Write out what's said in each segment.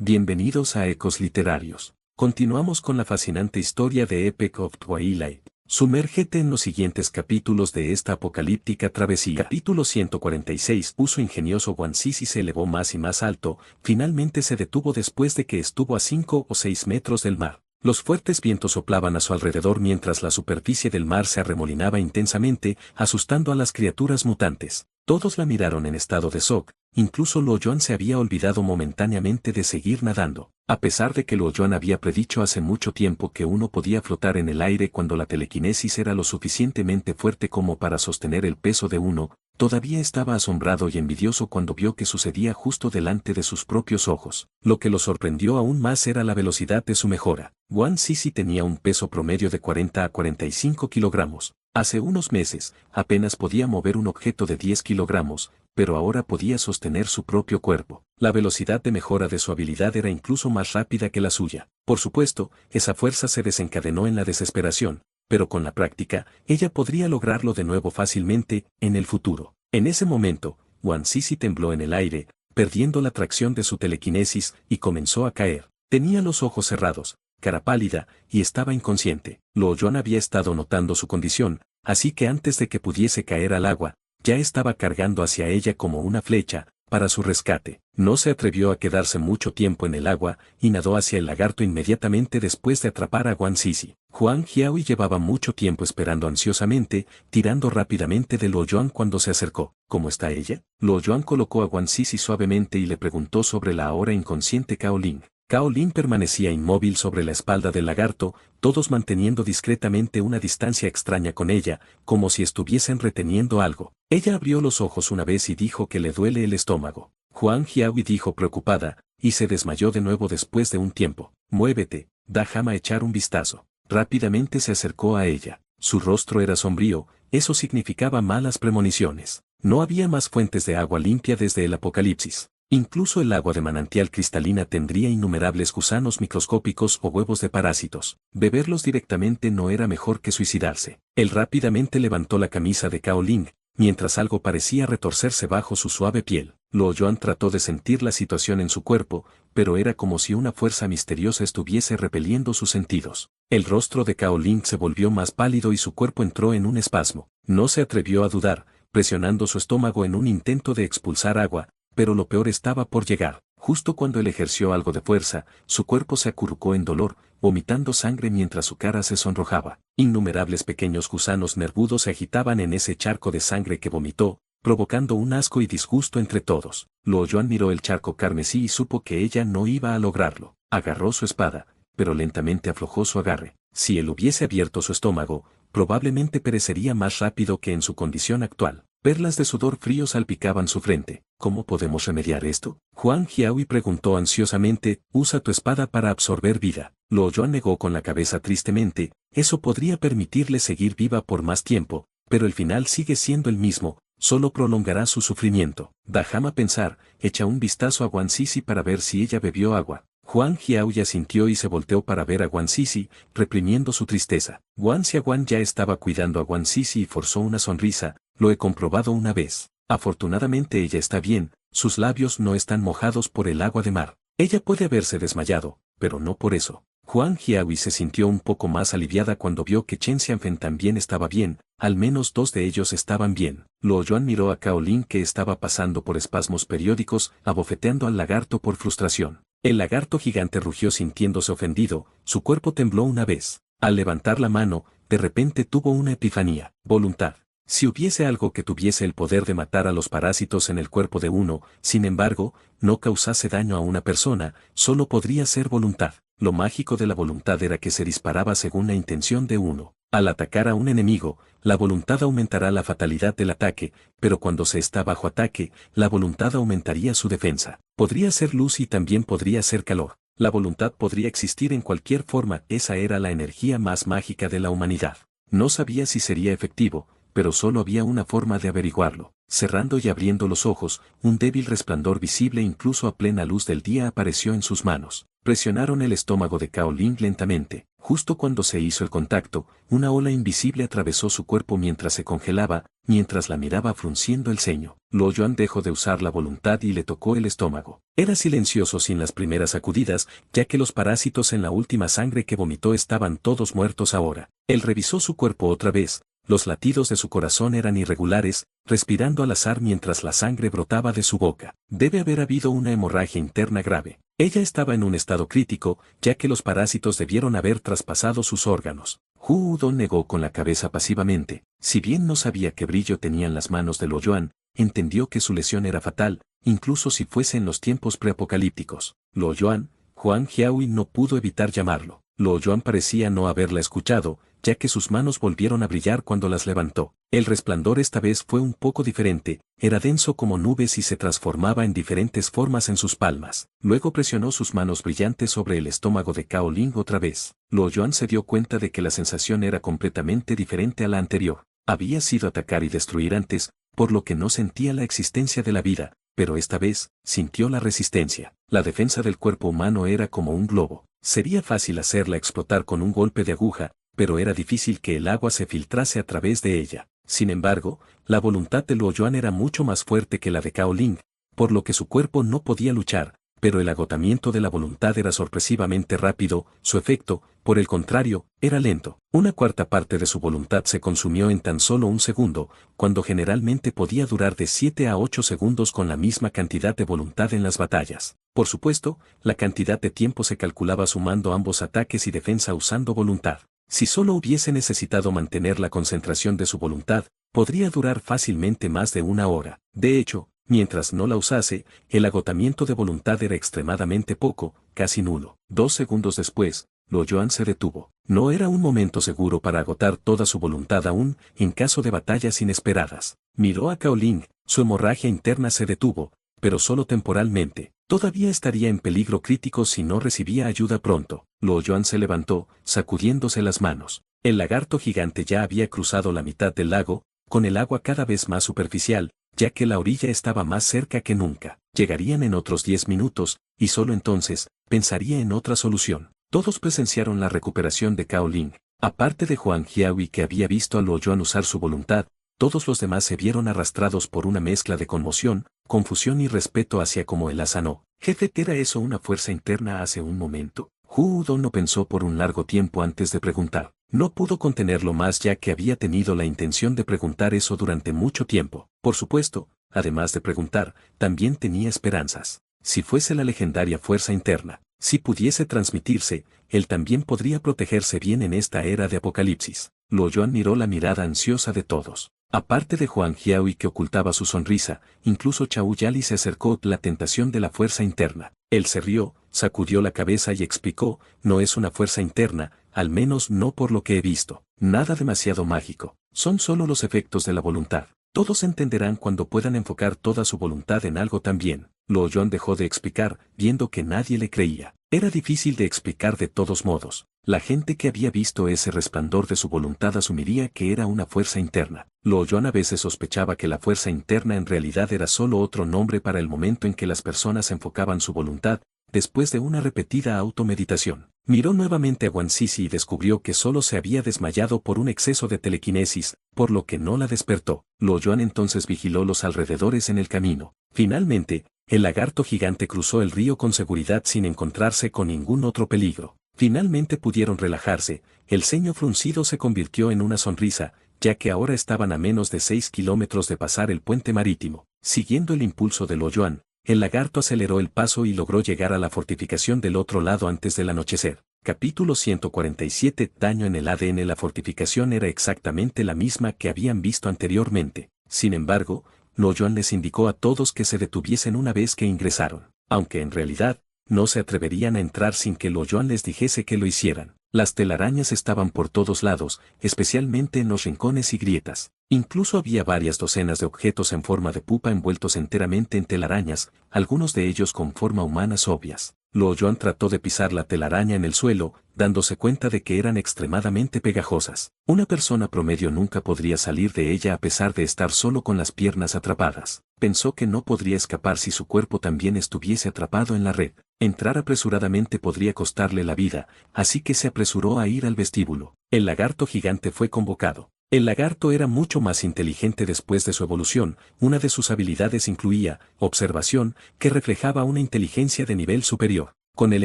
Bienvenidos a Ecos Literarios. Continuamos con la fascinante historia de Epic of Twilight. Sumérgete en los siguientes capítulos de esta apocalíptica travesía. Capítulo 146. Uso ingenioso. Wan Sisi se elevó más y más alto, finalmente se detuvo después de que estuvo a 5 o 6 metros del mar. Los fuertes vientos soplaban a su alrededor mientras la superficie del mar se arremolinaba intensamente, asustando a las criaturas mutantes. Todos la miraron en estado de shock, incluso Luo Yuan se había olvidado momentáneamente de seguir nadando. A pesar de que Luo Yuan había predicho hace mucho tiempo que uno podía flotar en el aire cuando la telequinesis era lo suficientemente fuerte como para sostener el peso de uno, todavía estaba asombrado y envidioso cuando vio que sucedía justo delante de sus propios ojos. Lo que lo sorprendió aún más era la velocidad de su mejora. Wan Sisi tenía un peso promedio de 40 a 45 kilogramos. Hace unos meses, apenas podía mover un objeto de 10 kilogramos, pero ahora podía sostener su propio cuerpo. La velocidad de mejora de su habilidad era incluso más rápida que la suya. Por supuesto, esa fuerza se desencadenó en la desesperación, pero con la práctica, ella podría lograrlo de nuevo fácilmente, en el futuro. En ese momento, Wan Sisi tembló en el aire, perdiendo la tracción de su telequinesis, y comenzó a caer. Tenía los ojos cerrados, cara pálida, y estaba inconsciente. Luo Yuan había estado notando su condición, así que antes de que pudiese caer al agua, ya estaba cargando hacia ella como una flecha, para su rescate. No se atrevió a quedarse mucho tiempo en el agua, y nadó hacia el lagarto inmediatamente después de atrapar a Wan Sisi. Huang Jiahui llevaba mucho tiempo esperando ansiosamente, tirando rápidamente de Luo Yuan cuando se acercó. ¿Cómo está ella? Luo Yuan colocó a Wan Sisi suavemente y le preguntó sobre la ahora inconsciente Cao Ling. Cao Ling permanecía inmóvil sobre la espalda del lagarto, todos manteniendo discretamente una distancia extraña con ella, como si estuviesen reteniendo algo. Ella abrió los ojos una vez y dijo que le duele el estómago. Huang Jiahui dijo preocupada, y se desmayó de nuevo después de un tiempo. Muévete, déjame echar un vistazo. Rápidamente se acercó a ella. Su rostro era sombrío, eso significaba malas premoniciones. No había más fuentes de agua limpia desde el apocalipsis. Incluso el agua de manantial cristalina tendría innumerables gusanos microscópicos o huevos de parásitos. Beberlos directamente no era mejor que suicidarse. Él rápidamente levantó la camisa de Cao Ling, mientras algo parecía retorcerse bajo su suave piel. Luo Yuan trató de sentir la situación en su cuerpo, pero era como si una fuerza misteriosa estuviese repeliendo sus sentidos. El rostro de Cao Ling se volvió más pálido y su cuerpo entró en un espasmo. No se atrevió a dudar, presionando su estómago en un intento de expulsar agua, pero lo peor estaba por llegar. Justo cuando él ejerció algo de fuerza, su cuerpo se acurrucó en dolor, vomitando sangre mientras su cara se sonrojaba. Innumerables pequeños gusanos nervudos se agitaban en ese charco de sangre que vomitó, provocando un asco y disgusto entre todos. Luo Yuan miró el charco carmesí y supo que ella no iba a lograrlo. Agarró su espada, pero lentamente aflojó su agarre. Si él hubiese abierto su estómago, probablemente perecería más rápido que en su condición actual. Perlas de sudor frío salpicaban su frente. ¿Cómo podemos remediar esto? Huang Jiahui preguntó ansiosamente. Usa tu espada para absorber vida. Luo Yuan negó con la cabeza tristemente. Eso podría permitirle seguir viva por más tiempo, pero el final sigue siendo el mismo, solo prolongará su sufrimiento. Déjame pensar, echa un vistazo a Wan Sisi para ver si ella bebió agua. Huang Jiahui asintió y se volteó para ver a Wan Sisi, reprimiendo su tristeza. Wan Xiaowan ya estaba cuidando a Wan Sisi y forzó una sonrisa. Lo he comprobado una vez. Afortunadamente ella está bien, sus labios no están mojados por el agua de mar. Ella puede haberse desmayado, pero no por eso. Huang Jiahui se sintió un poco más aliviada cuando vio que Chen Xianfen también estaba bien, al menos dos de ellos estaban bien. Luo Yuan miró a Cao Ling que estaba pasando por espasmos periódicos, abofeteando al lagarto por frustración. El lagarto gigante rugió sintiéndose ofendido, su cuerpo tembló una vez. Al levantar la mano, de repente tuvo una epifanía. Voluntad. Si hubiese algo que tuviese el poder de matar a los parásitos en el cuerpo de uno, sin embargo, no causase daño a una persona, solo podría ser voluntad. Lo mágico de la voluntad era que se disparaba según la intención de uno. Al atacar a un enemigo, la voluntad aumentará la fatalidad del ataque, pero cuando se está bajo ataque, la voluntad aumentaría su defensa. Podría ser luz y también podría ser calor. La voluntad podría existir en cualquier forma, esa era la energía más mágica de la humanidad. No sabía si sería efectivo, pero solo había una forma de averiguarlo. Cerrando y abriendo los ojos, un débil resplandor visible incluso a plena luz del día apareció en sus manos. Presionaron el estómago de Cao Ling lentamente. Justo cuando se hizo el contacto, una ola invisible atravesó su cuerpo mientras se congelaba, mientras la miraba frunciendo el ceño. Lo Yuan dejó de usar la voluntad y le tocó el estómago. Era silencioso sin las primeras sacudidas, ya que los parásitos en la última sangre que vomitó estaban todos muertos ahora. Él revisó su cuerpo otra vez. Los latidos de su corazón eran irregulares, respirando al azar mientras la sangre brotaba de su boca. Debe haber habido una hemorragia interna grave. Ella estaba en un estado crítico, ya que los parásitos debieron haber traspasado sus órganos. Hu Udon negó con la cabeza pasivamente. Si bien no sabía qué brillo tenían las manos de Lo Yuan, entendió que su lesión era fatal, incluso si fuese en los tiempos preapocalípticos. Lo Yuan, Huang Jiahui no pudo evitar llamarlo. Lo Yuan parecía no haberla escuchado, ya que sus manos volvieron a brillar cuando las levantó. El resplandor esta vez fue un poco diferente, era denso como nubes y se transformaba en diferentes formas en sus palmas. Luego presionó sus manos brillantes sobre el estómago de Cao Ling otra vez. Lo Yuan se dio cuenta de que la sensación era completamente diferente a la anterior. Había sido atacar y destruir antes, por lo que no sentía la existencia de la vida, pero esta vez, sintió la resistencia. La defensa del cuerpo humano era como un globo. Sería fácil hacerla explotar con un golpe de aguja, pero era difícil que el agua se filtrase a través de ella. Sin embargo, la voluntad de Lo Yuan era mucho más fuerte que la de Cao Ling, por lo que su cuerpo no podía luchar, pero el agotamiento de la voluntad era sorpresivamente rápido, su efecto, por el contrario, era lento. Una cuarta parte de su voluntad se consumió en tan solo un segundo, cuando generalmente podía durar de 7 a 8 segundos con la misma cantidad de voluntad en las batallas. Por supuesto, la cantidad de tiempo se calculaba sumando ambos ataques y defensa usando voluntad. Si solo hubiese necesitado mantener la concentración de su voluntad, podría durar fácilmente más de una hora. De hecho, mientras no la usase, el agotamiento de voluntad era extremadamente poco, casi nulo. 2 segundos después, Lo Yuan se detuvo. No era un momento seguro para agotar toda su voluntad aún, en caso de batallas inesperadas. Miró a Cao Ling, su hemorragia interna se detuvo, pero solo temporalmente. Todavía estaría en peligro crítico si no recibía ayuda pronto. Lo Yuan se levantó, sacudiéndose las manos. El lagarto gigante ya había cruzado la mitad del lago, con el agua cada vez más superficial, ya que la orilla estaba más cerca que nunca. Llegarían en otros 10 minutos, y solo entonces, pensaría en otra solución. Todos presenciaron la recuperación de Cao Ling. Aparte de Huang Jiahui que había visto a Lo Yuan usar su voluntad, todos los demás se vieron arrastrados por una mezcla de conmoción, confusión y respeto hacia cómo él la sanó. Jefe, ¿era eso una fuerza interna hace un momento? Hu Udon no pensó por un largo tiempo antes de preguntar. No pudo contenerlo más ya que había tenido la intención de preguntar eso durante mucho tiempo. Por supuesto, además de preguntar, también tenía esperanzas. Si fuese la legendaria fuerza interna, si pudiese transmitirse, él también podría protegerse bien en esta era de apocalipsis. Lo Yuan miró la mirada ansiosa de todos. Aparte de Huang Jiahui que ocultaba su sonrisa, incluso Chao Yali se acercó la tentación de la fuerza interna. Él se rió, sacudió la cabeza y explicó, no es una fuerza interna, al menos no por lo que he visto. Nada demasiado mágico. Son solo los efectos de la voluntad. Todos entenderán cuando puedan enfocar toda su voluntad en algo también. Lo Yuan dejó de explicar, viendo que nadie le creía. Era difícil de explicar de todos modos. La gente que había visto ese resplandor de su voluntad asumiría que era una fuerza interna. Lo Yuan a veces sospechaba que la fuerza interna en realidad era solo otro nombre para el momento en que las personas enfocaban su voluntad, después de una repetida automeditación. Miró nuevamente a Guan Sisi y descubrió que solo se había desmayado por un exceso de telequinesis, por lo que no la despertó. Lo Yuan entonces vigiló los alrededores en el camino. Finalmente, el lagarto gigante cruzó el río con seguridad sin encontrarse con ningún otro peligro. Finalmente pudieron relajarse, el ceño fruncido se convirtió en una sonrisa, ya que ahora estaban a menos de 6 kilómetros de pasar el puente marítimo. Siguiendo el impulso de Lo Yuan, el lagarto aceleró el paso y logró llegar a la fortificación del otro lado antes del anochecer. Capítulo 147. Daño en el ADN. La fortificación era exactamente la misma que habían visto anteriormente. Sin embargo, Lo Yuan les indicó a todos que se detuviesen una vez que ingresaron, aunque en realidad, no se atreverían a entrar sin que Lo Yuan les dijese que lo hicieran. Las telarañas estaban por todos lados, especialmente en los rincones y grietas. Incluso había varias docenas de objetos en forma de pupa envueltos enteramente en telarañas, algunos de ellos con forma humanas obvias. Lo Yuan trató de pisar la telaraña en el suelo, dándose cuenta de que eran extremadamente pegajosas. Una persona promedio nunca podría salir de ella a pesar de estar solo con las piernas atrapadas. Pensó que no podría escapar si su cuerpo también estuviese atrapado en la red. Entrar apresuradamente podría costarle la vida, así que se apresuró a ir al vestíbulo. El lagarto gigante fue convocado. El lagarto era mucho más inteligente después de su evolución, una de sus habilidades incluía observación, que reflejaba una inteligencia de nivel superior. Con el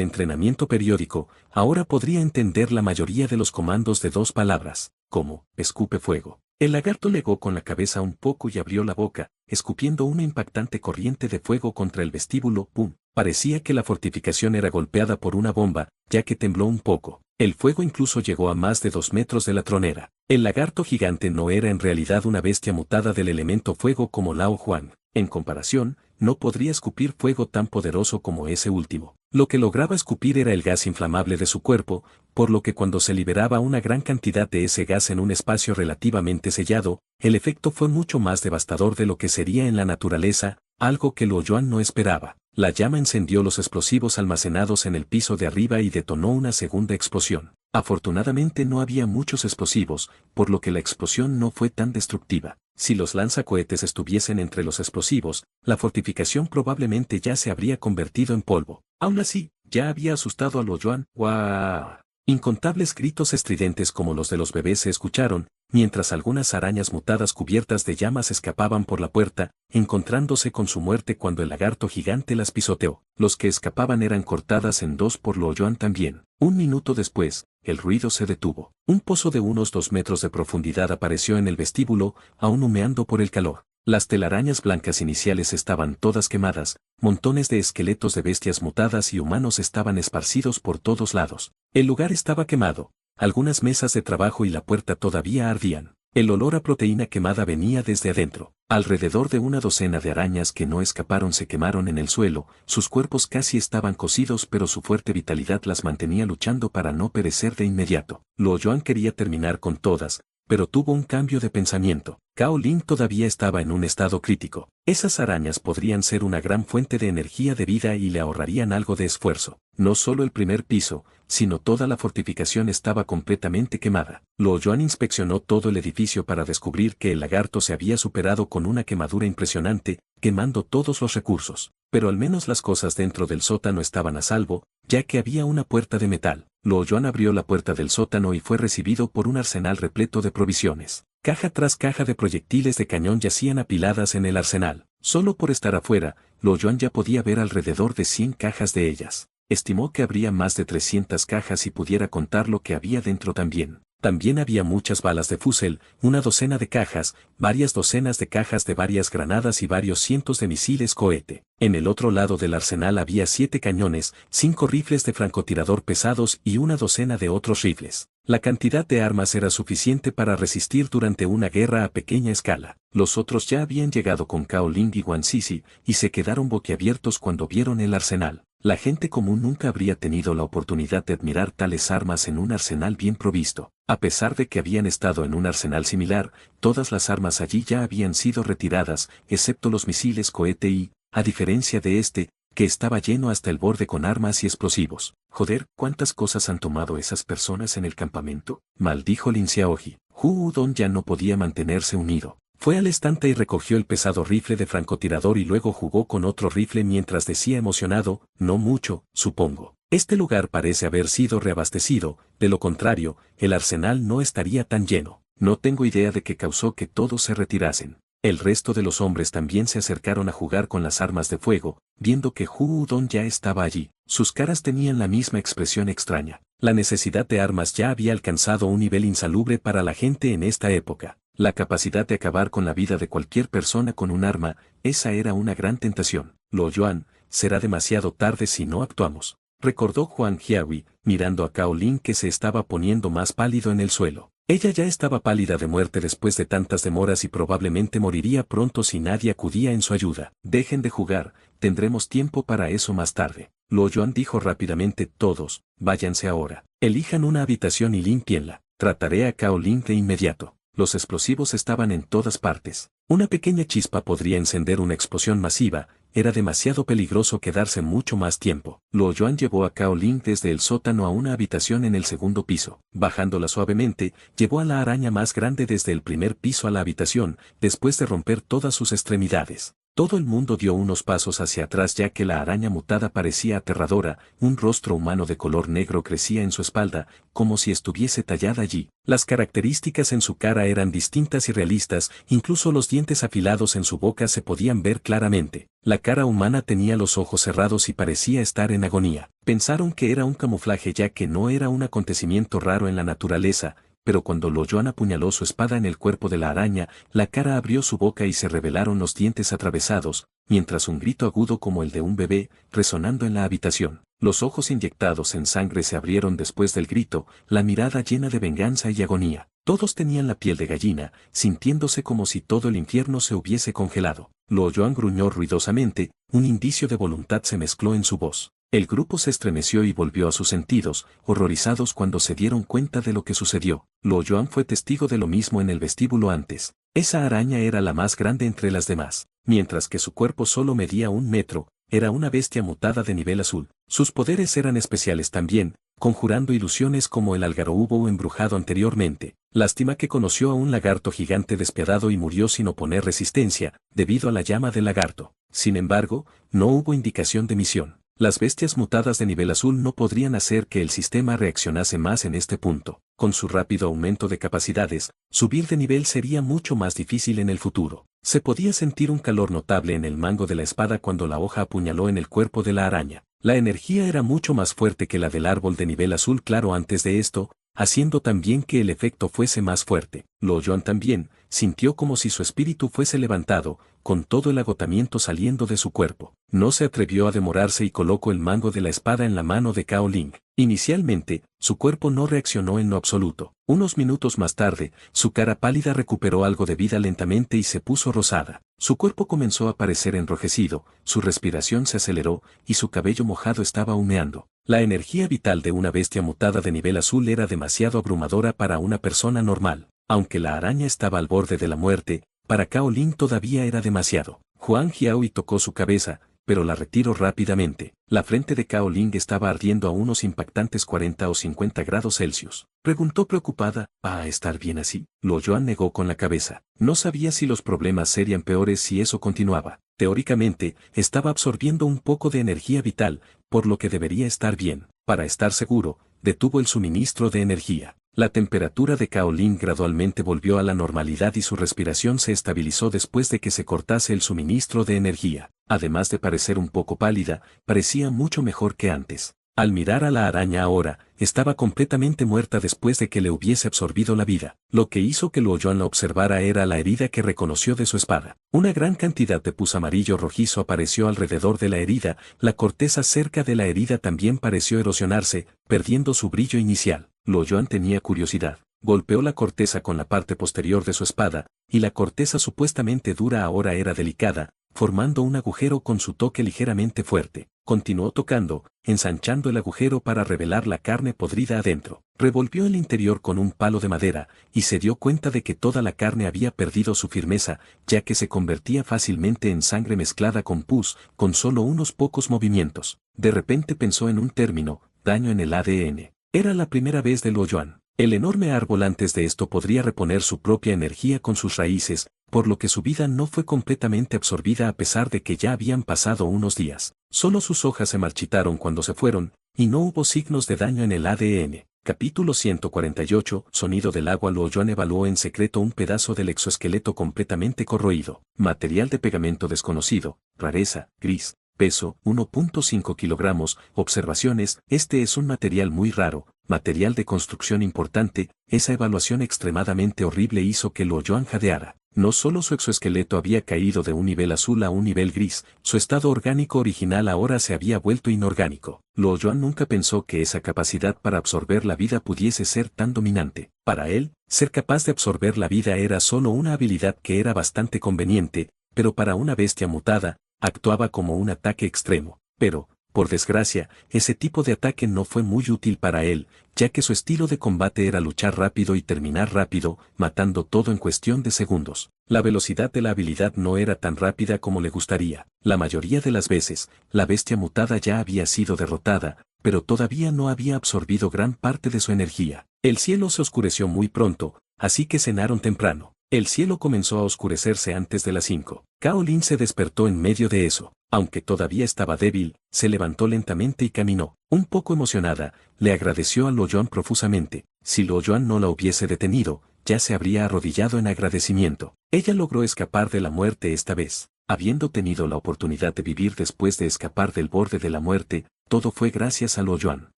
entrenamiento periódico, ahora podría entender la mayoría de los comandos de 2 palabras, como escupe fuego. El lagarto legó con la cabeza un poco y abrió la boca, escupiendo una impactante corriente de fuego contra el vestíbulo. ¡Pum! Parecía que la fortificación era golpeada por una bomba, ya que tembló un poco. El fuego incluso llegó a más de 2 metros de la tronera. El lagarto gigante no era en realidad una bestia mutada del elemento fuego como Lao Juan. En comparación, no podría escupir fuego tan poderoso como ese último. Lo que lograba escupir era el gas inflamable de su cuerpo, por lo que cuando se liberaba una gran cantidad de ese gas en un espacio relativamente sellado, el efecto fue mucho más devastador de lo que sería en la naturaleza, algo que Luo Yuan no esperaba. La llama encendió los explosivos almacenados en el piso de arriba y detonó una segunda explosión. Afortunadamente no había muchos explosivos, por lo que la explosión no fue tan destructiva. Si los lanzacohetes estuviesen entre los explosivos, la fortificación probablemente ya se habría convertido en polvo. Aún así, ya había asustado a Luo Yuan. ¡Guau! Incontables gritos estridentes como los de los bebés se escucharon, mientras algunas arañas mutadas cubiertas de llamas escapaban por la puerta, encontrándose con su muerte cuando el lagarto gigante las pisoteó. Los que escapaban eran cortadas en 2 por Luo Yuan también. Un minuto después, el ruido se detuvo. Un pozo de unos 2 metros de profundidad apareció en el vestíbulo, aún humeando por el calor. Las telarañas blancas iniciales estaban todas quemadas, montones de esqueletos de bestias mutadas y humanos estaban esparcidos por todos lados. El lugar estaba quemado, algunas mesas de trabajo y la puerta todavía ardían. El olor a proteína quemada venía desde adentro. Alrededor de una docena de arañas que no escaparon se quemaron en el suelo, sus cuerpos casi estaban cocidos pero su fuerte vitalidad las mantenía luchando para no perecer de inmediato. Luo Yuan quería terminar con todas, pero tuvo un cambio de pensamiento. Cao Lin todavía estaba en un estado crítico. Esas arañas podrían ser una gran fuente de energía de vida y le ahorrarían algo de esfuerzo. No solo el primer piso, sino toda la fortificación estaba completamente quemada. Luo Yuan inspeccionó todo el edificio para descubrir que el lagarto se había superado con una quemadura impresionante, quemando todos los recursos. Pero al menos las cosas dentro del sótano estaban a salvo, ya que había una puerta de metal. Luo Yuan abrió la puerta del sótano y fue recibido por un arsenal repleto de provisiones. Caja tras caja de proyectiles de cañón yacían apiladas en el arsenal. Solo por estar afuera, Luo Yuan ya podía ver alrededor de 100 cajas de ellas. Estimó que habría más de 300 cajas y pudiera contar lo que había dentro también. También había muchas balas de fusil, una docena de cajas, varias docenas de cajas de varias granadas y varios cientos de misiles cohete. En el otro lado del arsenal había 7 cañones, 5 rifles de francotirador pesados y una docena de otros rifles. La cantidad de armas era suficiente para resistir durante una guerra a pequeña escala. Los otros ya habían llegado con Cao Ling y Guan Sisi y se quedaron boquiabiertos cuando vieron el arsenal. La gente común nunca habría tenido la oportunidad de admirar tales armas en un arsenal bien provisto. A pesar de que habían estado en un arsenal similar, todas las armas allí ya habían sido retiradas, excepto los misiles cohete y, a diferencia de este, que estaba lleno hasta el borde con armas y explosivos. Joder, ¿cuántas cosas han tomado esas personas en el campamento? Maldijo Lin Xiaoji. Hu Udon ya no podía mantenerse unido. Fue al estante y recogió el pesado rifle de francotirador y luego jugó con otro rifle mientras decía emocionado, no mucho, supongo. Este lugar parece haber sido reabastecido, de lo contrario, el arsenal no estaría tan lleno. No tengo idea de qué causó que todos se retirasen. El resto de los hombres también se acercaron a jugar con las armas de fuego, viendo que Hu Udon ya estaba allí. Sus caras tenían la misma expresión extraña. La necesidad de armas ya había alcanzado un nivel insalubre para la gente en esta época. La capacidad de acabar con la vida de cualquier persona con un arma, esa era una gran tentación. Luo Yuan, será demasiado tarde si no actuamos. Recordó Huang Jiahui, mirando a Cao Lin que se estaba poniendo más pálido en el suelo. Ella ya estaba pálida de muerte después de tantas demoras y probablemente moriría pronto si nadie acudía en su ayuda. Dejen de jugar, tendremos tiempo para eso más tarde. Luo Yuan dijo rápidamente, todos, váyanse ahora. Elijan una habitación y limpienla. Trataré a Cao Lin de inmediato. Los explosivos estaban en todas partes. Una pequeña chispa podría encender una explosión masiva, era demasiado peligroso quedarse mucho más tiempo. Luo Yuan llevó a Cao Ling desde el sótano a una habitación en el segundo piso. Bajándola suavemente, llevó a la araña más grande desde el primer piso a la habitación, después de romper todas sus extremidades. Todo el mundo dio unos pasos hacia atrás ya que la araña mutada parecía aterradora, un rostro humano de color negro crecía en su espalda, como si estuviese tallada allí. Las características en su cara eran distintas y realistas, incluso los dientes afilados en su boca se podían ver claramente. La cara humana tenía los ojos cerrados y parecía estar en agonía. Pensaron que era un camuflaje ya que no era un acontecimiento raro en la naturaleza, pero cuando Lo Yuan apuñaló su espada en el cuerpo de la araña, la cara abrió su boca y se revelaron los dientes atravesados, mientras un grito agudo como el de un bebé, resonando en la habitación. Los ojos inyectados en sangre se abrieron después del grito, la mirada llena de venganza y agonía. Todos tenían la piel de gallina, sintiéndose como si todo el infierno se hubiese congelado. Lo Yuan gruñó ruidosamente, un indicio de voluntad se mezcló en su voz. El grupo se estremeció y volvió a sus sentidos, horrorizados cuando se dieron cuenta de lo que sucedió. Lo Yuan fue testigo de lo mismo en el vestíbulo antes. Esa araña era la más grande entre las demás. Mientras que su cuerpo solo medía 1 metro, era una bestia mutada de nivel azul. Sus poderes eran especiales también, conjurando ilusiones como el algarrobo embrujado anteriormente. Lástima que conoció a un lagarto gigante despiadado y murió sin oponer resistencia, debido a la llama del lagarto. Sin embargo, no hubo indicación de misión. Las bestias mutadas de nivel azul no podrían hacer que el sistema reaccionase más en este punto. Con su rápido aumento de capacidades, subir de nivel sería mucho más difícil en el futuro. Se podía sentir un calor notable en el mango de la espada cuando la hoja apuñaló en el cuerpo de la araña. La energía era mucho más fuerte que la del árbol de nivel azul claro antes de esto, haciendo también que el efecto fuese más fuerte. Lo Yuan también sintió como si su espíritu fuese levantado, con todo el agotamiento saliendo de su cuerpo. No se atrevió a demorarse y colocó el mango de la espada en la mano de Cao Ling. Inicialmente, su cuerpo no reaccionó en lo absoluto. Unos minutos más tarde, su cara pálida recuperó algo de vida lentamente y se puso rosada. Su cuerpo comenzó a parecer enrojecido, su respiración se aceleró y su cabello mojado estaba humeando. La energía vital de una bestia mutada de nivel azul era demasiado abrumadora para una persona normal. Aunque la araña estaba al borde de la muerte, para Cao Ling todavía era demasiado. Huang Jiaoi tocó su cabeza, pero la retiró rápidamente. La frente de Cao Ling estaba ardiendo a unos impactantes 40 o 50 grados Celsius. Preguntó preocupada, ¿va a estar bien así? Lo Yuan negó con la cabeza. No sabía si los problemas serían peores si eso continuaba. Teóricamente, estaba absorbiendo un poco de energía vital, por lo que debería estar bien. Para estar seguro, detuvo el suministro de energía. La temperatura de Cao Ling gradualmente volvió a la normalidad y su respiración se estabilizó después de que se cortase el suministro de energía. Además de parecer un poco pálida, parecía mucho mejor que antes. Al mirar a la araña ahora, estaba completamente muerta después de que le hubiese absorbido la vida. Lo que hizo que Luo Yuan la observara era la herida que reconoció de su espada. Una gran cantidad de pus amarillo rojizo apareció alrededor de la herida, la corteza cerca de la herida también pareció erosionarse, perdiendo su brillo inicial. Luo Yuan tenía curiosidad. Golpeó la corteza con la parte posterior de su espada, y la corteza supuestamente dura ahora era delicada, formando un agujero con su toque ligeramente fuerte. Continuó tocando, ensanchando el agujero para revelar la carne podrida adentro. Revolvió el interior con un palo de madera, y se dio cuenta de que toda la carne había perdido su firmeza, ya que se convertía fácilmente en sangre mezclada con pus, con solo unos pocos movimientos. De repente pensó en un término, daño en el ADN. Era la primera vez de Luo Yuan. El enorme árbol antes de esto podría reponer su propia energía con sus raíces, por lo que su vida no fue completamente absorbida a pesar de que ya habían pasado unos días. Solo sus hojas se marchitaron cuando se fueron, y no hubo signos de daño en el ADN. Capítulo 148, Sonido del agua. Luo Yuan evaluó en secreto un pedazo del exoesqueleto completamente corroído. Material de pegamento desconocido, rareza, gris. Peso, 1.5 kilogramos. Observaciones, este es un material muy raro, material de construcción importante. Esa evaluación extremadamente horrible hizo que Luo Yuan jadeara. No solo su exoesqueleto había caído de un nivel azul a un nivel gris, su estado orgánico original ahora se había vuelto inorgánico. Luo Yuan nunca pensó que esa capacidad para absorber la vida pudiese ser tan dominante. Para él, ser capaz de absorber la vida era solo una habilidad que era bastante conveniente, pero para una bestia mutada, actuaba como un ataque extremo. Pero, por desgracia, ese tipo de ataque no fue muy útil para él, ya que su estilo de combate era luchar rápido y terminar rápido, matando todo en cuestión de segundos. La velocidad de la habilidad no era tan rápida como le gustaría. La mayoría de las veces, la bestia mutada ya había sido derrotada, pero todavía no había absorbido gran parte de su energía. El cielo se oscureció muy pronto, así que cenaron temprano. El cielo comenzó a oscurecerse antes de las 5. Kaolin se despertó en medio de eso. Aunque todavía estaba débil, se levantó lentamente y caminó. Un poco emocionada, le agradeció a Lo Yuan profusamente. Si Lo Yuan no la hubiese detenido, ya se habría arrodillado en agradecimiento. Ella logró escapar de la muerte esta vez. Habiendo tenido la oportunidad de vivir después de escapar del borde de la muerte, todo fue gracias a Lo Yuan.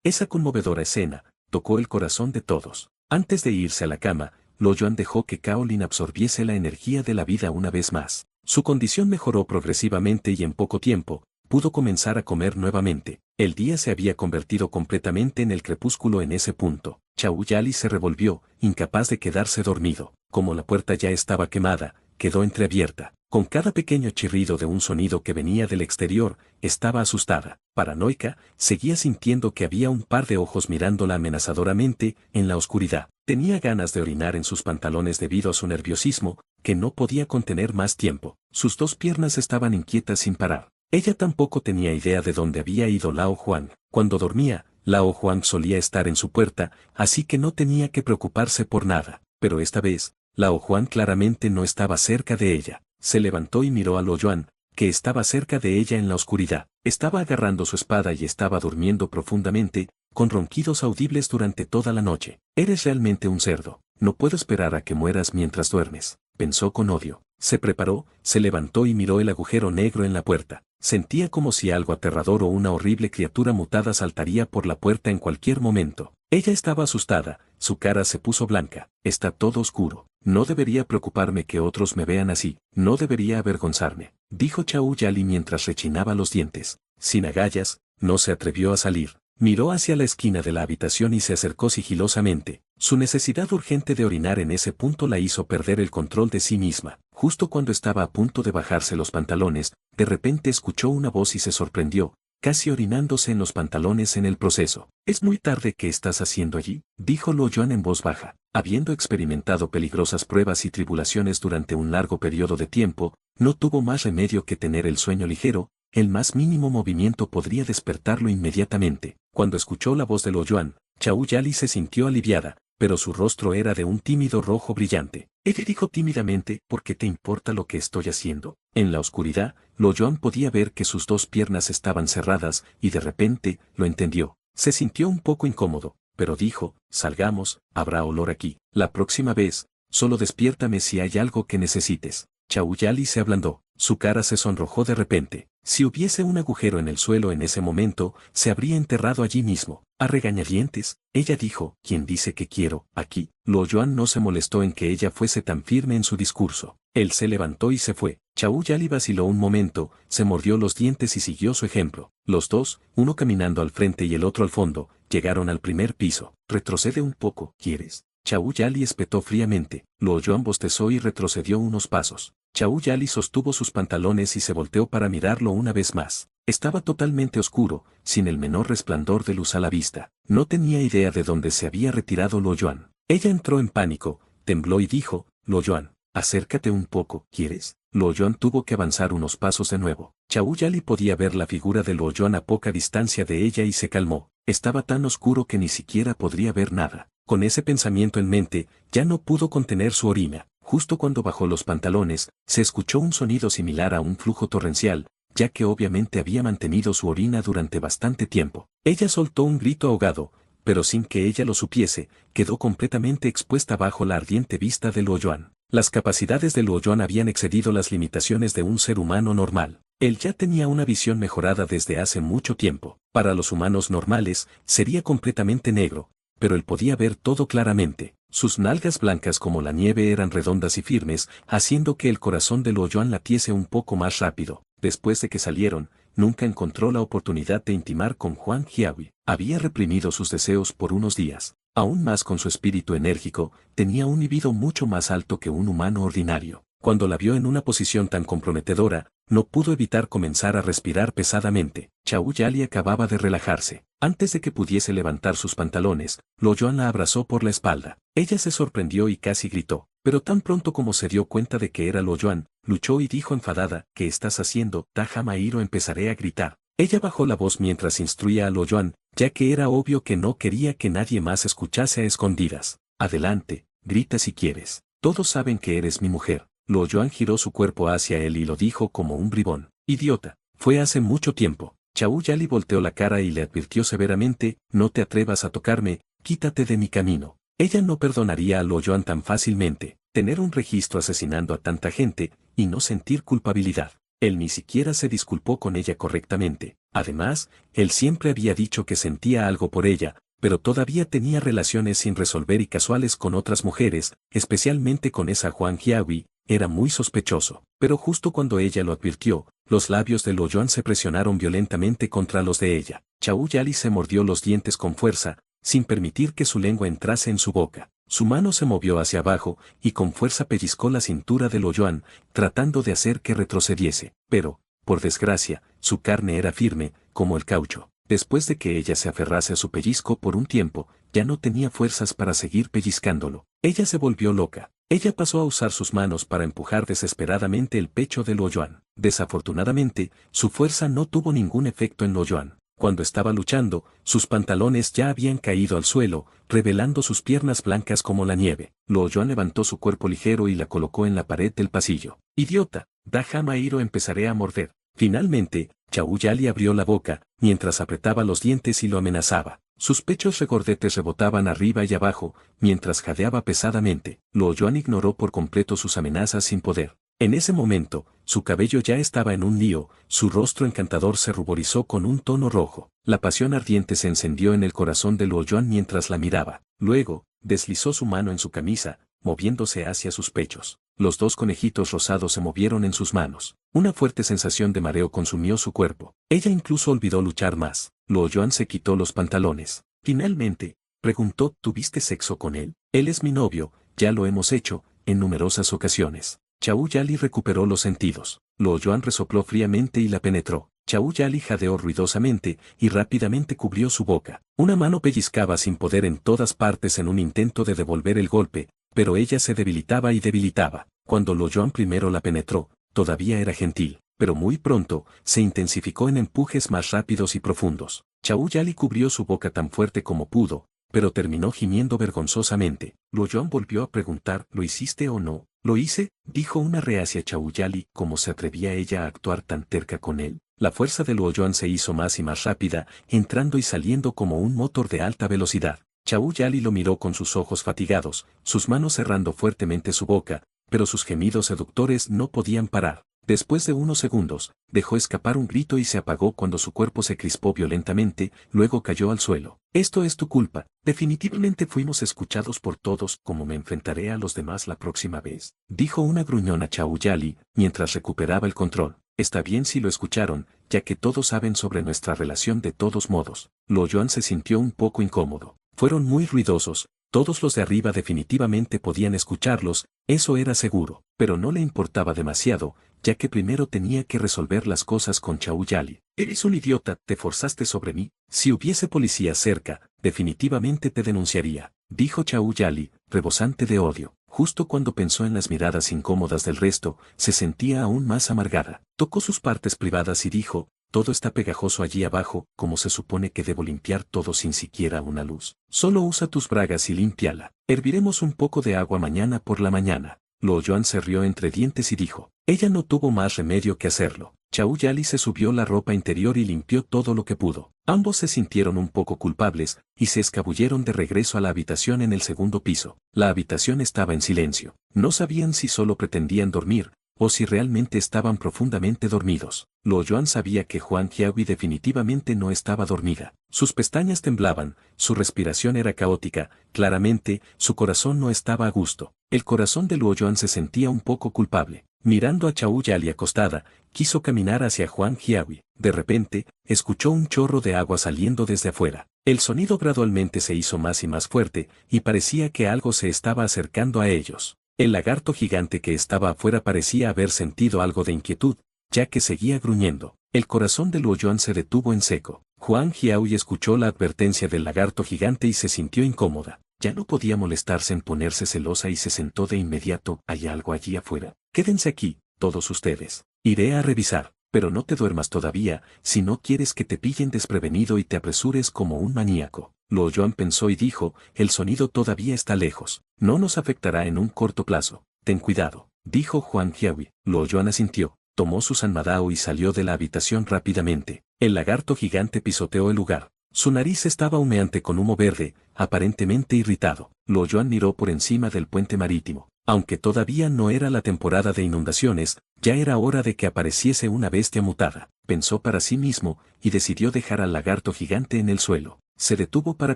Esa conmovedora escena tocó el corazón de todos. Antes de irse a la cama, Lo Yuan dejó que Kaolin absorbiese la energía de la vida una vez más. Su condición mejoró progresivamente y en poco tiempo, pudo comenzar a comer nuevamente. El día se había convertido completamente en el crepúsculo en ese punto. Chao Yali se revolvió, incapaz de quedarse dormido. Como la puerta ya estaba quemada, quedó entreabierta. Con cada pequeño chirrido de un sonido que venía del exterior, estaba asustada. Paranoica, seguía sintiendo que había un par de ojos mirándola amenazadoramente en la oscuridad. Tenía ganas de orinar en sus pantalones debido a su nerviosismo, que no podía contener más tiempo. Sus dos piernas estaban inquietas sin parar. Ella tampoco tenía idea de dónde había ido Lao Juan. Cuando dormía, Lao Juan solía estar en su puerta, así que no tenía que preocuparse por nada. Pero esta vez, Lao Juan claramente no estaba cerca de ella. Se levantó y miró a Lo Yuan, que estaba cerca de ella en la oscuridad. Estaba agarrando su espada y estaba durmiendo profundamente, con ronquidos audibles durante toda la noche. Eres realmente un cerdo. No puedo esperar a que mueras mientras duermes, pensó con odio. Se preparó, se levantó y miró el agujero negro en la puerta. Sentía como si algo aterrador o una horrible criatura mutada saltaría por la puerta en cualquier momento. Ella estaba asustada, su cara se puso blanca. Está todo oscuro. No debería preocuparme que otros me vean así. No debería avergonzarme, dijo Chao Yali mientras rechinaba los dientes. Sin agallas, no se atrevió a salir. Miró hacia la esquina de la habitación y se acercó sigilosamente. Su necesidad urgente de orinar en ese punto la hizo perder el control de sí misma. Justo cuando estaba a punto de bajarse los pantalones, de repente escuchó una voz y se sorprendió, casi orinándose en los pantalones en el proceso. «¿Es muy tarde? ¿Qué estás haciendo allí?», dijo Lo Yuan en voz baja. Habiendo experimentado peligrosas pruebas y tribulaciones durante un largo periodo de tiempo, no tuvo más remedio que tener el sueño ligero. El más mínimo movimiento podría despertarlo inmediatamente. Cuando escuchó la voz de Lo Yuan, Chao Yali se sintió aliviada, pero su rostro era de un tímido rojo brillante. Ella dijo tímidamente, «¿Por qué te importa lo que estoy haciendo?». En la oscuridad, Lo Yuan podía ver que sus dos piernas estaban cerradas, y de repente, lo entendió. Se sintió un poco incómodo, pero dijo, «Salgamos, habrá olor aquí. La próxima vez, solo despiértame si hay algo que necesites». Chao Yali se ablandó. Su cara se sonrojó de repente. Si hubiese un agujero en el suelo en ese momento, se habría enterrado allí mismo. A regañadientes, ella dijo, «¿Quién dice que quiero, aquí?». Lo Yuan no se molestó en que ella fuese tan firme en su discurso. Él se levantó y se fue. Chao Yali vaciló un momento, se mordió los dientes y siguió su ejemplo. Los dos, uno caminando al frente y el otro al fondo, llegaron al primer piso. «Retrocede un poco, ¿quieres?». Chao Yali espetó fríamente. Lo Yuan bostezó y retrocedió unos pasos. Chao Yali sostuvo sus pantalones y se volteó para mirarlo una vez más. Estaba totalmente oscuro, sin el menor resplandor de luz a la vista. No tenía idea de dónde se había retirado Lo Yuan. Ella entró en pánico, tembló y dijo, «Lo Yuan, acércate un poco, ¿quieres?». Lo Yuan tuvo que avanzar unos pasos de nuevo. Chao Yali podía ver la figura de Lo Yuan a poca distancia de ella y se calmó. Estaba tan oscuro que ni siquiera podría ver nada. Con ese pensamiento en mente, ya no pudo contener su orina. Justo cuando bajó los pantalones, se escuchó un sonido similar a un flujo torrencial, ya que obviamente había mantenido su orina durante bastante tiempo. Ella soltó un grito ahogado, pero sin que ella lo supiese, quedó completamente expuesta bajo la ardiente vista de Lo Yuan. Las capacidades de Lo Yuan habían excedido las limitaciones de un ser humano normal. Él ya tenía una visión mejorada desde hace mucho tiempo. Para los humanos normales, sería completamente negro, pero él podía ver todo claramente. Sus nalgas blancas como la nieve eran redondas y firmes, haciendo que el corazón de Lo Yuan latiese un poco más rápido. Después de que salieron, nunca encontró la oportunidad de intimar con Huang Jiahui. Había reprimido sus deseos por unos días. Aún más con su espíritu enérgico, tenía un libido mucho más alto que un humano ordinario. Cuando la vio en una posición tan comprometedora, no pudo evitar comenzar a respirar pesadamente. Chao Yali acababa de relajarse. Antes de que pudiese levantar sus pantalones, Lo Yuan la abrazó por la espalda. Ella se sorprendió y casi gritó, pero tan pronto como se dio cuenta de que era Lo Yuan, luchó y dijo enfadada, ¿qué estás haciendo? Taja Mairo, empezaré a gritar. Ella bajó la voz mientras instruía a Lo Yuan, ya que era obvio que no quería que nadie más escuchase a escondidas. Adelante, grita si quieres. Todos saben que eres mi mujer. Luo Yuan giró su cuerpo hacia él y lo dijo como un bribón. Idiota, fue hace mucho tiempo. Chao Yali volteó la cara y le advirtió severamente, no te atrevas a tocarme, quítate de mi camino. Ella no perdonaría a Luo Yuan tan fácilmente, tener un registro asesinando a tanta gente, y no sentir culpabilidad. Él ni siquiera se disculpó con ella correctamente. Además, él siempre había dicho que sentía algo por ella, pero todavía tenía relaciones sin resolver y casuales con otras mujeres, especialmente con esa Huang Jiahui, era muy sospechoso. Pero justo cuando ella lo advirtió, los labios de Luo Yuan se presionaron violentamente contra los de ella. Chao Yali se mordió los dientes con fuerza, sin permitir que su lengua entrase en su boca. Su mano se movió hacia abajo, y con fuerza pellizcó la cintura de Luo Yuan, tratando de hacer que retrocediese. Pero, por desgracia, su carne era firme, como el caucho. Después de que ella se aferrase a su pellizco por un tiempo, ya no tenía fuerzas para seguir pellizcándolo. Ella se volvió loca. Ella pasó a usar sus manos para empujar desesperadamente el pecho de Luo Yuan. Desafortunadamente, su fuerza no tuvo ningún efecto en Luo Yuan. Cuando estaba luchando, sus pantalones ya habían caído al suelo, revelando sus piernas blancas como la nieve. Luo Yuan levantó su cuerpo ligero y la colocó en la pared del pasillo. Idiota, déjame ir o empezaré a morder. Finalmente, Chao Yali abrió la boca, mientras apretaba los dientes y lo amenazaba. Sus pechos regordetes rebotaban arriba y abajo, mientras jadeaba pesadamente. Luo Yuan ignoró por completo sus amenazas sin poder. En ese momento, su cabello ya estaba en un lío, su rostro encantador se ruborizó con un tono rojo. La pasión ardiente se encendió en el corazón de Luo Yuan mientras la miraba. Luego, deslizó su mano en su camisa, moviéndose hacia sus pechos. Los dos conejitos rosados se movieron en sus manos. Una fuerte sensación de mareo consumió su cuerpo. Ella incluso olvidó luchar más. Luo Yuan se quitó los pantalones. Finalmente, preguntó, ¿tuviste sexo con él? Él es mi novio, ya lo hemos hecho, en numerosas ocasiones. Chao Yali recuperó los sentidos. Luo Yuan resopló fríamente y la penetró. Chao Yali jadeó ruidosamente y rápidamente cubrió su boca. Una mano pellizcaba sin poder en todas partes en un intento de devolver el golpe, pero ella se debilitaba y debilitaba. Cuando Luo Yuan primero la penetró, todavía era gentil, pero muy pronto, se intensificó en empujes más rápidos y profundos. Chao Yali cubrió su boca tan fuerte como pudo, pero terminó gimiendo vergonzosamente. Luo Yuan volvió a preguntar, ¿lo hiciste o no? Lo hice, dijo una reacia Chao Yali. ¿Cómo se atrevía ella a actuar tan terca con él? La fuerza de Luo Yuan se hizo más y más rápida, entrando y saliendo como un motor de alta velocidad. Chao Yali lo miró con sus ojos fatigados, sus manos cerrando fuertemente su boca, pero sus gemidos seductores no podían parar. Después de unos segundos, dejó escapar un grito y se apagó cuando su cuerpo se crispó violentamente, luego cayó al suelo. Esto es tu culpa, definitivamente fuimos escuchados por todos. ¿Cómo me enfrentaré a los demás la próxima vez?, dijo una gruñona Chao Yali, mientras recuperaba el control. Está bien si lo escucharon, ya que todos saben sobre nuestra relación de todos modos. Luo Yuan se sintió un poco incómodo. Fueron muy ruidosos, todos los de arriba definitivamente podían escucharlos, eso era seguro, pero no le importaba demasiado, ya que primero tenía que resolver las cosas con Chao Yali. Eres un idiota, te forzaste sobre mí. Si hubiese policía cerca, definitivamente te denunciaría, dijo Chao Yali, rebosante de odio. Justo cuando pensó en las miradas incómodas del resto, se sentía aún más amargada. Tocó sus partes privadas y dijo, todo está pegajoso allí abajo, ¿cómo se supone que debo limpiar todo sin siquiera una luz? Solo usa tus bragas y límpiala. Herviremos un poco de agua mañana por la mañana. Luo Yuan se rió entre dientes y dijo. Ella no tuvo más remedio que hacerlo. Chao Yali se subió la ropa interior y limpió todo lo que pudo. Ambos se sintieron un poco culpables, y se escabulleron de regreso a la habitación en el segundo piso. La habitación estaba en silencio. No sabían si solo pretendían dormir, o si realmente estaban profundamente dormidos. Luo Yuan sabía que Huang Jiahui definitivamente no estaba dormida. Sus pestañas temblaban, su respiración era caótica, claramente, su corazón no estaba a gusto. El corazón de Luo Yuan se sentía un poco culpable. Mirando a Chao Yali acostada, quiso caminar hacia Huang Jiahui. De repente, escuchó un chorro de agua saliendo desde afuera. El sonido gradualmente se hizo más y más fuerte, y parecía que algo se estaba acercando a ellos. El lagarto gigante que estaba afuera parecía haber sentido algo de inquietud, ya que seguía gruñendo. El corazón de Luo Yuan se detuvo en seco. Huang Jiahui escuchó la advertencia del lagarto gigante y se sintió incómoda. Ya no podía molestarse en ponerse celosa y se sentó de inmediato. ¿Hay algo allí afuera? Quédense aquí, todos ustedes. Iré a revisar, pero no te duermas todavía, si no quieres que te pillen desprevenido y te apresures como un maníaco. Luo Yuan pensó y dijo, el sonido todavía está lejos. No nos afectará en un corto plazo. Ten cuidado. dijo Juan Jiawi. Luo Yuan asintió, tomó su sanmadao y salió de la habitación rápidamente. El lagarto gigante pisoteó el lugar. Su nariz estaba humeante con humo verde, aparentemente irritado. Luo Yuan miró por encima del puente marítimo. Aunque todavía no era la temporada de inundaciones, ya era hora de que apareciese una bestia mutada. Pensó para sí mismo, y decidió dejar al lagarto gigante en el suelo. Se detuvo para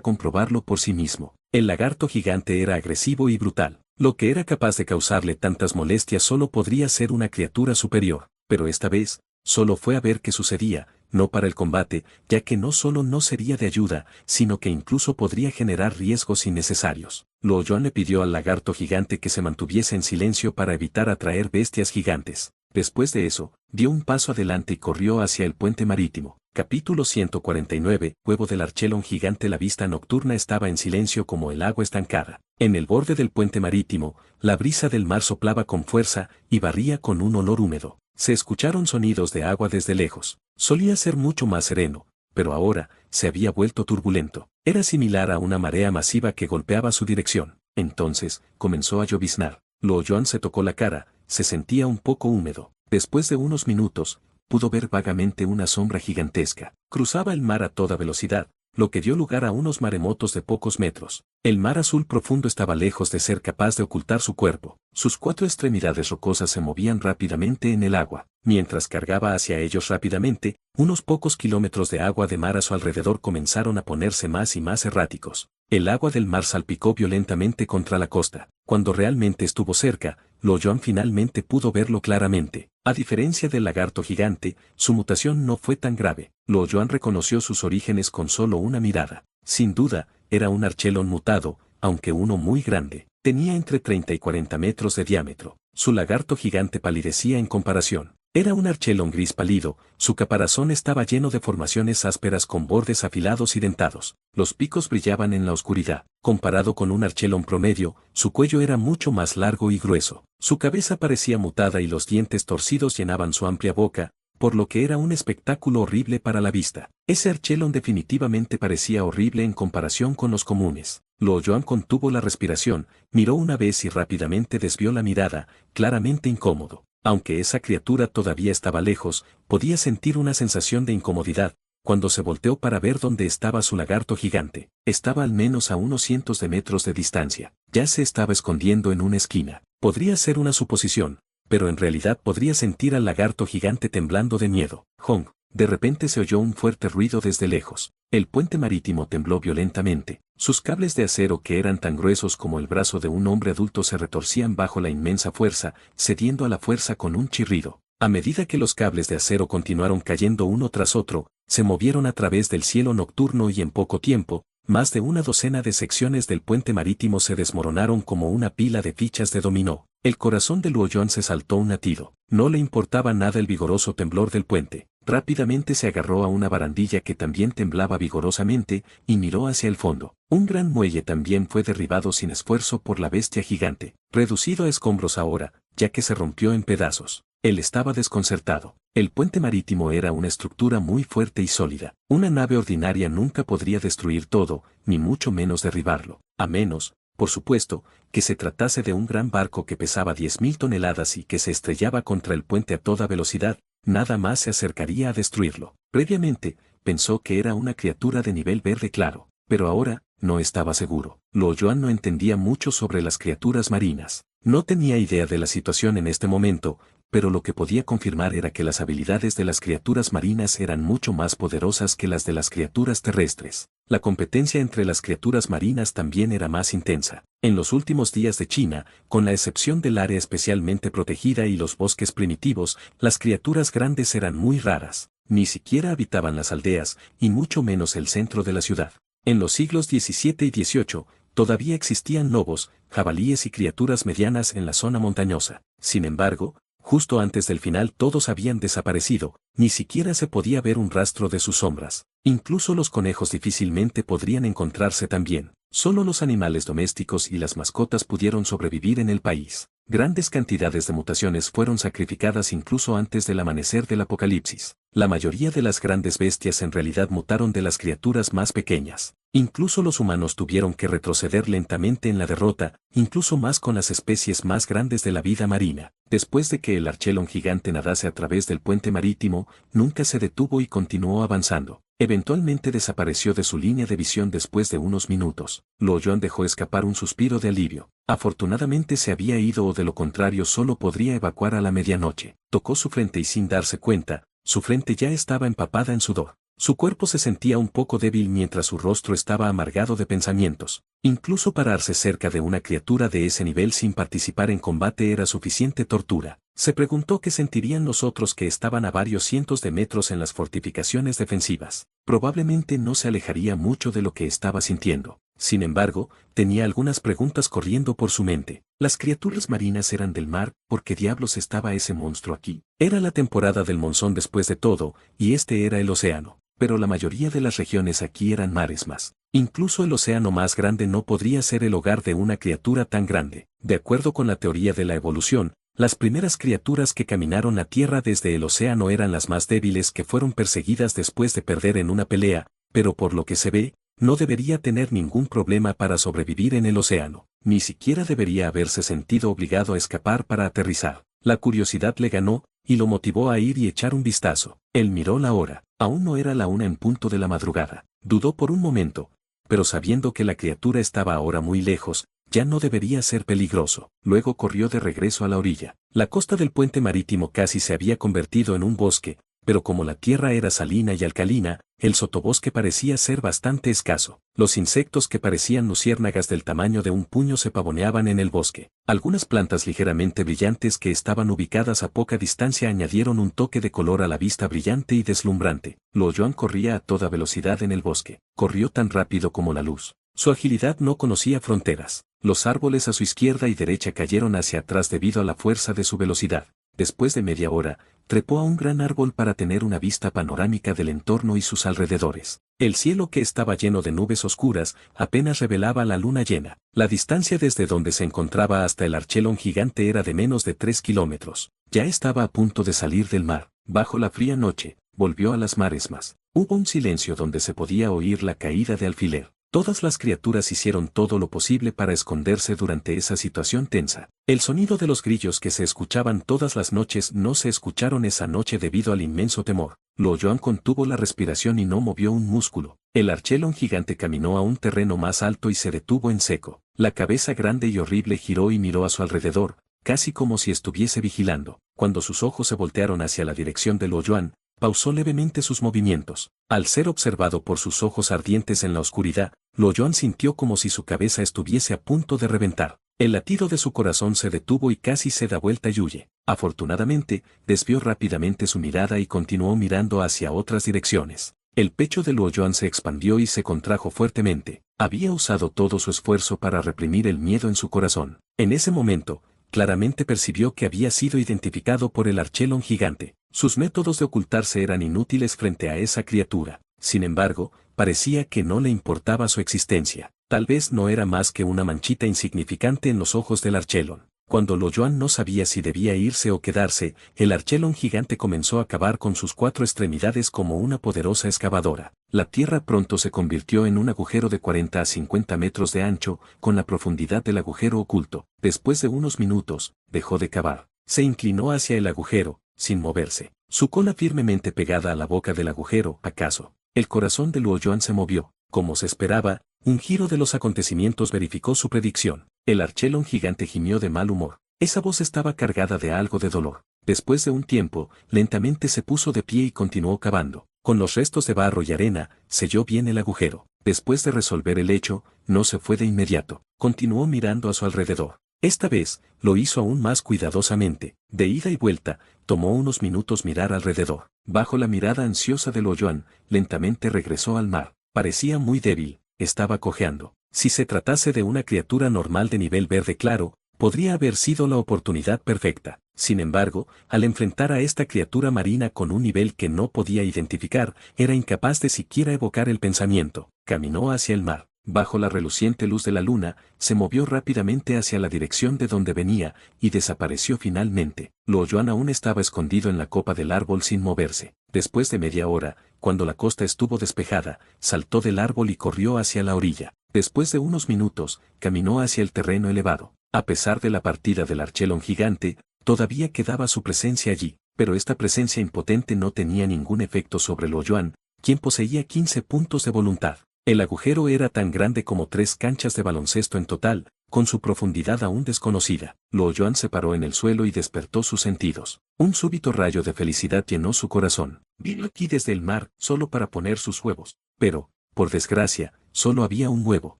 comprobarlo por sí mismo. El lagarto gigante era agresivo y brutal. Lo que era capaz de causarle tantas molestias solo podría ser una criatura superior. Pero esta vez, solo fue a ver qué sucedía, no para el combate, ya que no solo no sería de ayuda, sino que incluso podría generar riesgos innecesarios. Luo Yuan le pidió al lagarto gigante que se mantuviese en silencio para evitar atraer bestias gigantes. Después de eso, dio un paso adelante y corrió hacia el puente marítimo. Capítulo 149. Huevo del archelon gigante. La vista nocturna estaba en silencio como el agua estancada. En el borde del puente marítimo, la brisa del mar soplaba con fuerza y barría con un olor húmedo. Se escucharon sonidos de agua desde lejos. Solía ser mucho más sereno, pero ahora se había vuelto turbulento. Era similar a una marea masiva que golpeaba su dirección. Entonces, comenzó a lloviznar. Luo Yuan se tocó la cara, se sentía un poco húmedo. Después de unos minutos, pudo ver vagamente una sombra gigantesca. Cruzaba el mar a toda velocidad, lo que dio lugar a unos maremotos de pocos metros. El mar azul profundo estaba lejos de ser capaz de ocultar su cuerpo. Sus 4 extremidades rocosas se movían rápidamente en el agua. Mientras cargaba hacia ellos rápidamente, unos pocos kilómetros de agua de mar a su alrededor comenzaron a ponerse más y más erráticos. El agua del mar salpicó violentamente contra la costa. Cuando realmente estuvo cerca, Luo Yuan finalmente pudo verlo claramente. A diferencia del lagarto gigante, su mutación no fue tan grave. Luo Yuan reconoció sus orígenes con solo una mirada. Sin duda, era un archelon mutado, aunque uno muy grande. Tenía entre 30 y 40 metros de diámetro. Su lagarto gigante palidecía en comparación. Era un archelon gris pálido, su caparazón estaba lleno de formaciones ásperas con bordes afilados y dentados. Los picos brillaban en la oscuridad. Comparado con un archelon promedio, su cuello era mucho más largo y grueso. Su cabeza parecía mutada y los dientes torcidos llenaban su amplia boca, por lo que era un espectáculo horrible para la vista. Ese archelon definitivamente parecía horrible en comparación con los comunes. Luo Yuan contuvo la respiración, miró una vez y rápidamente desvió la mirada, claramente incómodo. Aunque esa criatura todavía estaba lejos, podía sentir una sensación de incomodidad. Cuando se volteó para ver dónde estaba su lagarto gigante, estaba al menos a unos cientos de metros de distancia. Ya se estaba escondiendo en una esquina. Podría ser una suposición, pero en realidad podría sentir al lagarto gigante temblando de miedo. Hong. De repente se oyó un fuerte ruido desde lejos. El puente marítimo tembló violentamente. Sus cables de acero, que eran tan gruesos como el brazo de un hombre adulto, se retorcían bajo la inmensa fuerza, cediendo a la fuerza con un chirrido. A medida que los cables de acero continuaron cayendo uno tras otro, se movieron a través del cielo nocturno y en poco tiempo, más de una docena de secciones del puente marítimo se desmoronaron como una pila de fichas de dominó. El corazón de Luo Yuan se saltó un latido. No le importaba nada el vigoroso temblor del puente. Rápidamente se agarró a una barandilla que también temblaba vigorosamente, y miró hacia el fondo. Un gran muelle también fue derribado sin esfuerzo por la bestia gigante, reducido a escombros ahora, ya que se rompió en pedazos. Él estaba desconcertado. El puente marítimo era una estructura muy fuerte y sólida. Una nave ordinaria nunca podría destruir todo, ni mucho menos derribarlo. A menos, por supuesto, que se tratase de un gran barco que pesaba 10.000 toneladas y que se estrellaba contra el puente a toda velocidad. Nada más se acercaría a destruirlo. Previamente, pensó que era una criatura de nivel verde claro, pero ahora, no estaba seguro. Luo Yuan no entendía mucho sobre las criaturas marinas. No tenía idea de la situación en este momento, pero lo que podía confirmar era que las habilidades de las criaturas marinas eran mucho más poderosas que las de las criaturas terrestres. La competencia entre las criaturas marinas también era más intensa. En los últimos días de China, con la excepción del área especialmente protegida y los bosques primitivos, las criaturas grandes eran muy raras. Ni siquiera habitaban las aldeas, y mucho menos el centro de la ciudad. En los siglos XVII y XVIII, todavía existían lobos, jabalíes y criaturas medianas en la zona montañosa. Sin embargo, justo antes del final todos habían desaparecido, ni siquiera se podía ver un rastro de sus sombras. Incluso los conejos difícilmente podrían encontrarse también. Solo los animales domésticos y las mascotas pudieron sobrevivir en el país. Grandes cantidades de mutaciones fueron sacrificadas incluso antes del amanecer del apocalipsis. La mayoría de las grandes bestias en realidad mutaron de las criaturas más pequeñas. Incluso los humanos tuvieron que retroceder lentamente en la derrota, incluso más con las especies más grandes de la vida marina. Después de que el archelon gigante nadase a través del puente marítimo, nunca se detuvo y continuó avanzando. Eventualmente desapareció de su línea de visión después de unos minutos. Luo Yuan dejó escapar un suspiro de alivio. Afortunadamente se había ido o de lo contrario solo podría evacuar a la medianoche. Tocó su frente y sin darse cuenta, su frente ya estaba empapada en sudor. Su cuerpo se sentía un poco débil mientras su rostro estaba amargado de pensamientos. Incluso pararse cerca de una criatura de ese nivel sin participar en combate era suficiente tortura. Se preguntó qué sentirían los otros que estaban a varios cientos de metros en las fortificaciones defensivas. Probablemente no se alejaría mucho de lo que estaba sintiendo. Sin embargo, tenía algunas preguntas corriendo por su mente. Las criaturas marinas eran del mar, ¿por qué diablos estaba ese monstruo aquí? Era la temporada del monzón después de todo, y este era el océano. Pero la mayoría de las regiones aquí eran maresmas. Incluso el océano más grande no podría ser el hogar de una criatura tan grande. De acuerdo con la teoría de la evolución, las primeras criaturas que caminaron la tierra desde el océano eran las más débiles que fueron perseguidas después de perder en una pelea, pero por lo que se ve, no debería tener ningún problema para sobrevivir en el océano. Ni siquiera debería haberse sentido obligado a escapar para aterrizar. La curiosidad le ganó, y lo motivó a ir y echar un vistazo. Él miró la hora. Aún no era la 1 en punto de la madrugada. Dudó por un momento, pero sabiendo que la criatura estaba ahora muy lejos, ya no debería ser peligroso. Luego corrió de regreso a la orilla. La costa del puente marítimo casi se había convertido en un bosque, pero como la tierra era salina y alcalina, el sotobosque parecía ser bastante escaso. Los insectos que parecían luciérnagas del tamaño de un puño se pavoneaban en el bosque. Algunas plantas ligeramente brillantes que estaban ubicadas a poca distancia añadieron un toque de color a la vista brillante y deslumbrante. Luo Yuan corría a toda velocidad en el bosque. Corrió tan rápido como la luz. Su agilidad no conocía fronteras. Los árboles a su izquierda y derecha cayeron hacia atrás debido a la fuerza de su velocidad. Después de media hora, trepó a un gran árbol para tener una vista panorámica del entorno y sus alrededores. El cielo, que estaba lleno de nubes oscuras, apenas revelaba la luna llena. La distancia desde donde se encontraba hasta el archelon gigante era de menos de 3 kilómetros. Ya estaba a punto de salir del mar. Bajo la fría noche, volvió a las maresmas. Hubo un silencio donde se podía oír la caída de alfiler. Todas las criaturas hicieron todo lo posible para esconderse durante esa situación tensa. El sonido de los grillos que se escuchaban todas las noches no se escucharon esa noche debido al inmenso temor. Luo Yuan contuvo la respiración y no movió un músculo. El archelon gigante caminó a un terreno más alto y se detuvo en seco. La cabeza grande y horrible giró y miró a su alrededor, casi como si estuviese vigilando. Cuando sus ojos se voltearon hacia la dirección de Luo Yuan, pausó levemente sus movimientos. Al ser observado por sus ojos ardientes en la oscuridad, Luo Yuan sintió como si su cabeza estuviese a punto de reventar. El latido de su corazón se detuvo y casi se da vuelta y huye. Afortunadamente, desvió rápidamente su mirada y continuó mirando hacia otras direcciones. El pecho de Luo Yuan se expandió y se contrajo fuertemente. Había usado todo su esfuerzo para reprimir el miedo en su corazón. En ese momento, claramente percibió que había sido identificado por el archelon gigante. Sus métodos de ocultarse eran inútiles frente a esa criatura. Sin embargo, parecía que no le importaba su existencia. Tal vez no era más que una manchita insignificante en los ojos del archelon. Cuando Luo Yuan no sabía si debía irse o quedarse, el archelon gigante comenzó a cavar con sus 4 extremidades como una poderosa excavadora. La tierra pronto se convirtió en un agujero de 40 a 50 metros de ancho, con la profundidad del agujero oculto. Después de unos minutos, dejó de cavar. Se inclinó hacia el agujero, sin moverse. Su cola firmemente pegada a la boca del agujero. ¿Acaso? El corazón de Luo Yuan se movió. Como se esperaba, un giro de los acontecimientos verificó su predicción. El archelon gigante gimió de mal humor. Esa voz estaba cargada de algo de dolor. Después de un tiempo, lentamente se puso de pie y continuó cavando. Con los restos de barro y arena, selló bien el agujero. Después de resolver el hecho, no se fue de inmediato. Continuó mirando a su alrededor. Esta vez, lo hizo aún más cuidadosamente. De ida y vuelta, tomó unos minutos mirar alrededor. Bajo la mirada ansiosa de Luo Yuan, lentamente regresó al mar. Parecía muy débil, estaba cojeando. Si se tratase de una criatura normal de nivel verde claro, podría haber sido la oportunidad perfecta. Sin embargo, al enfrentar a esta criatura marina con un nivel que no podía identificar, era incapaz de siquiera evocar el pensamiento. Caminó hacia el mar. bajo la reluciente luz de la luna, se movió rápidamente hacia la dirección de donde venía, y desapareció finalmente. Luo Yuan aún estaba escondido en la copa del árbol sin moverse. Después de media hora, cuando la costa estuvo despejada, saltó del árbol y corrió hacia la orilla. Después de unos minutos, caminó hacia el terreno elevado. A pesar de la partida del archelon gigante, todavía quedaba su presencia allí, pero esta presencia impotente no tenía ningún efecto sobre Luo Yuan, quien poseía 15 puntos de voluntad. El agujero era tan grande como 3 canchas de baloncesto en total, con su profundidad aún desconocida. Luo Yuan se paró en el suelo y despertó sus sentidos. Un súbito rayo de felicidad llenó su corazón. Vino aquí desde el mar, solo para poner sus huevos. Pero, por desgracia, solo había un huevo.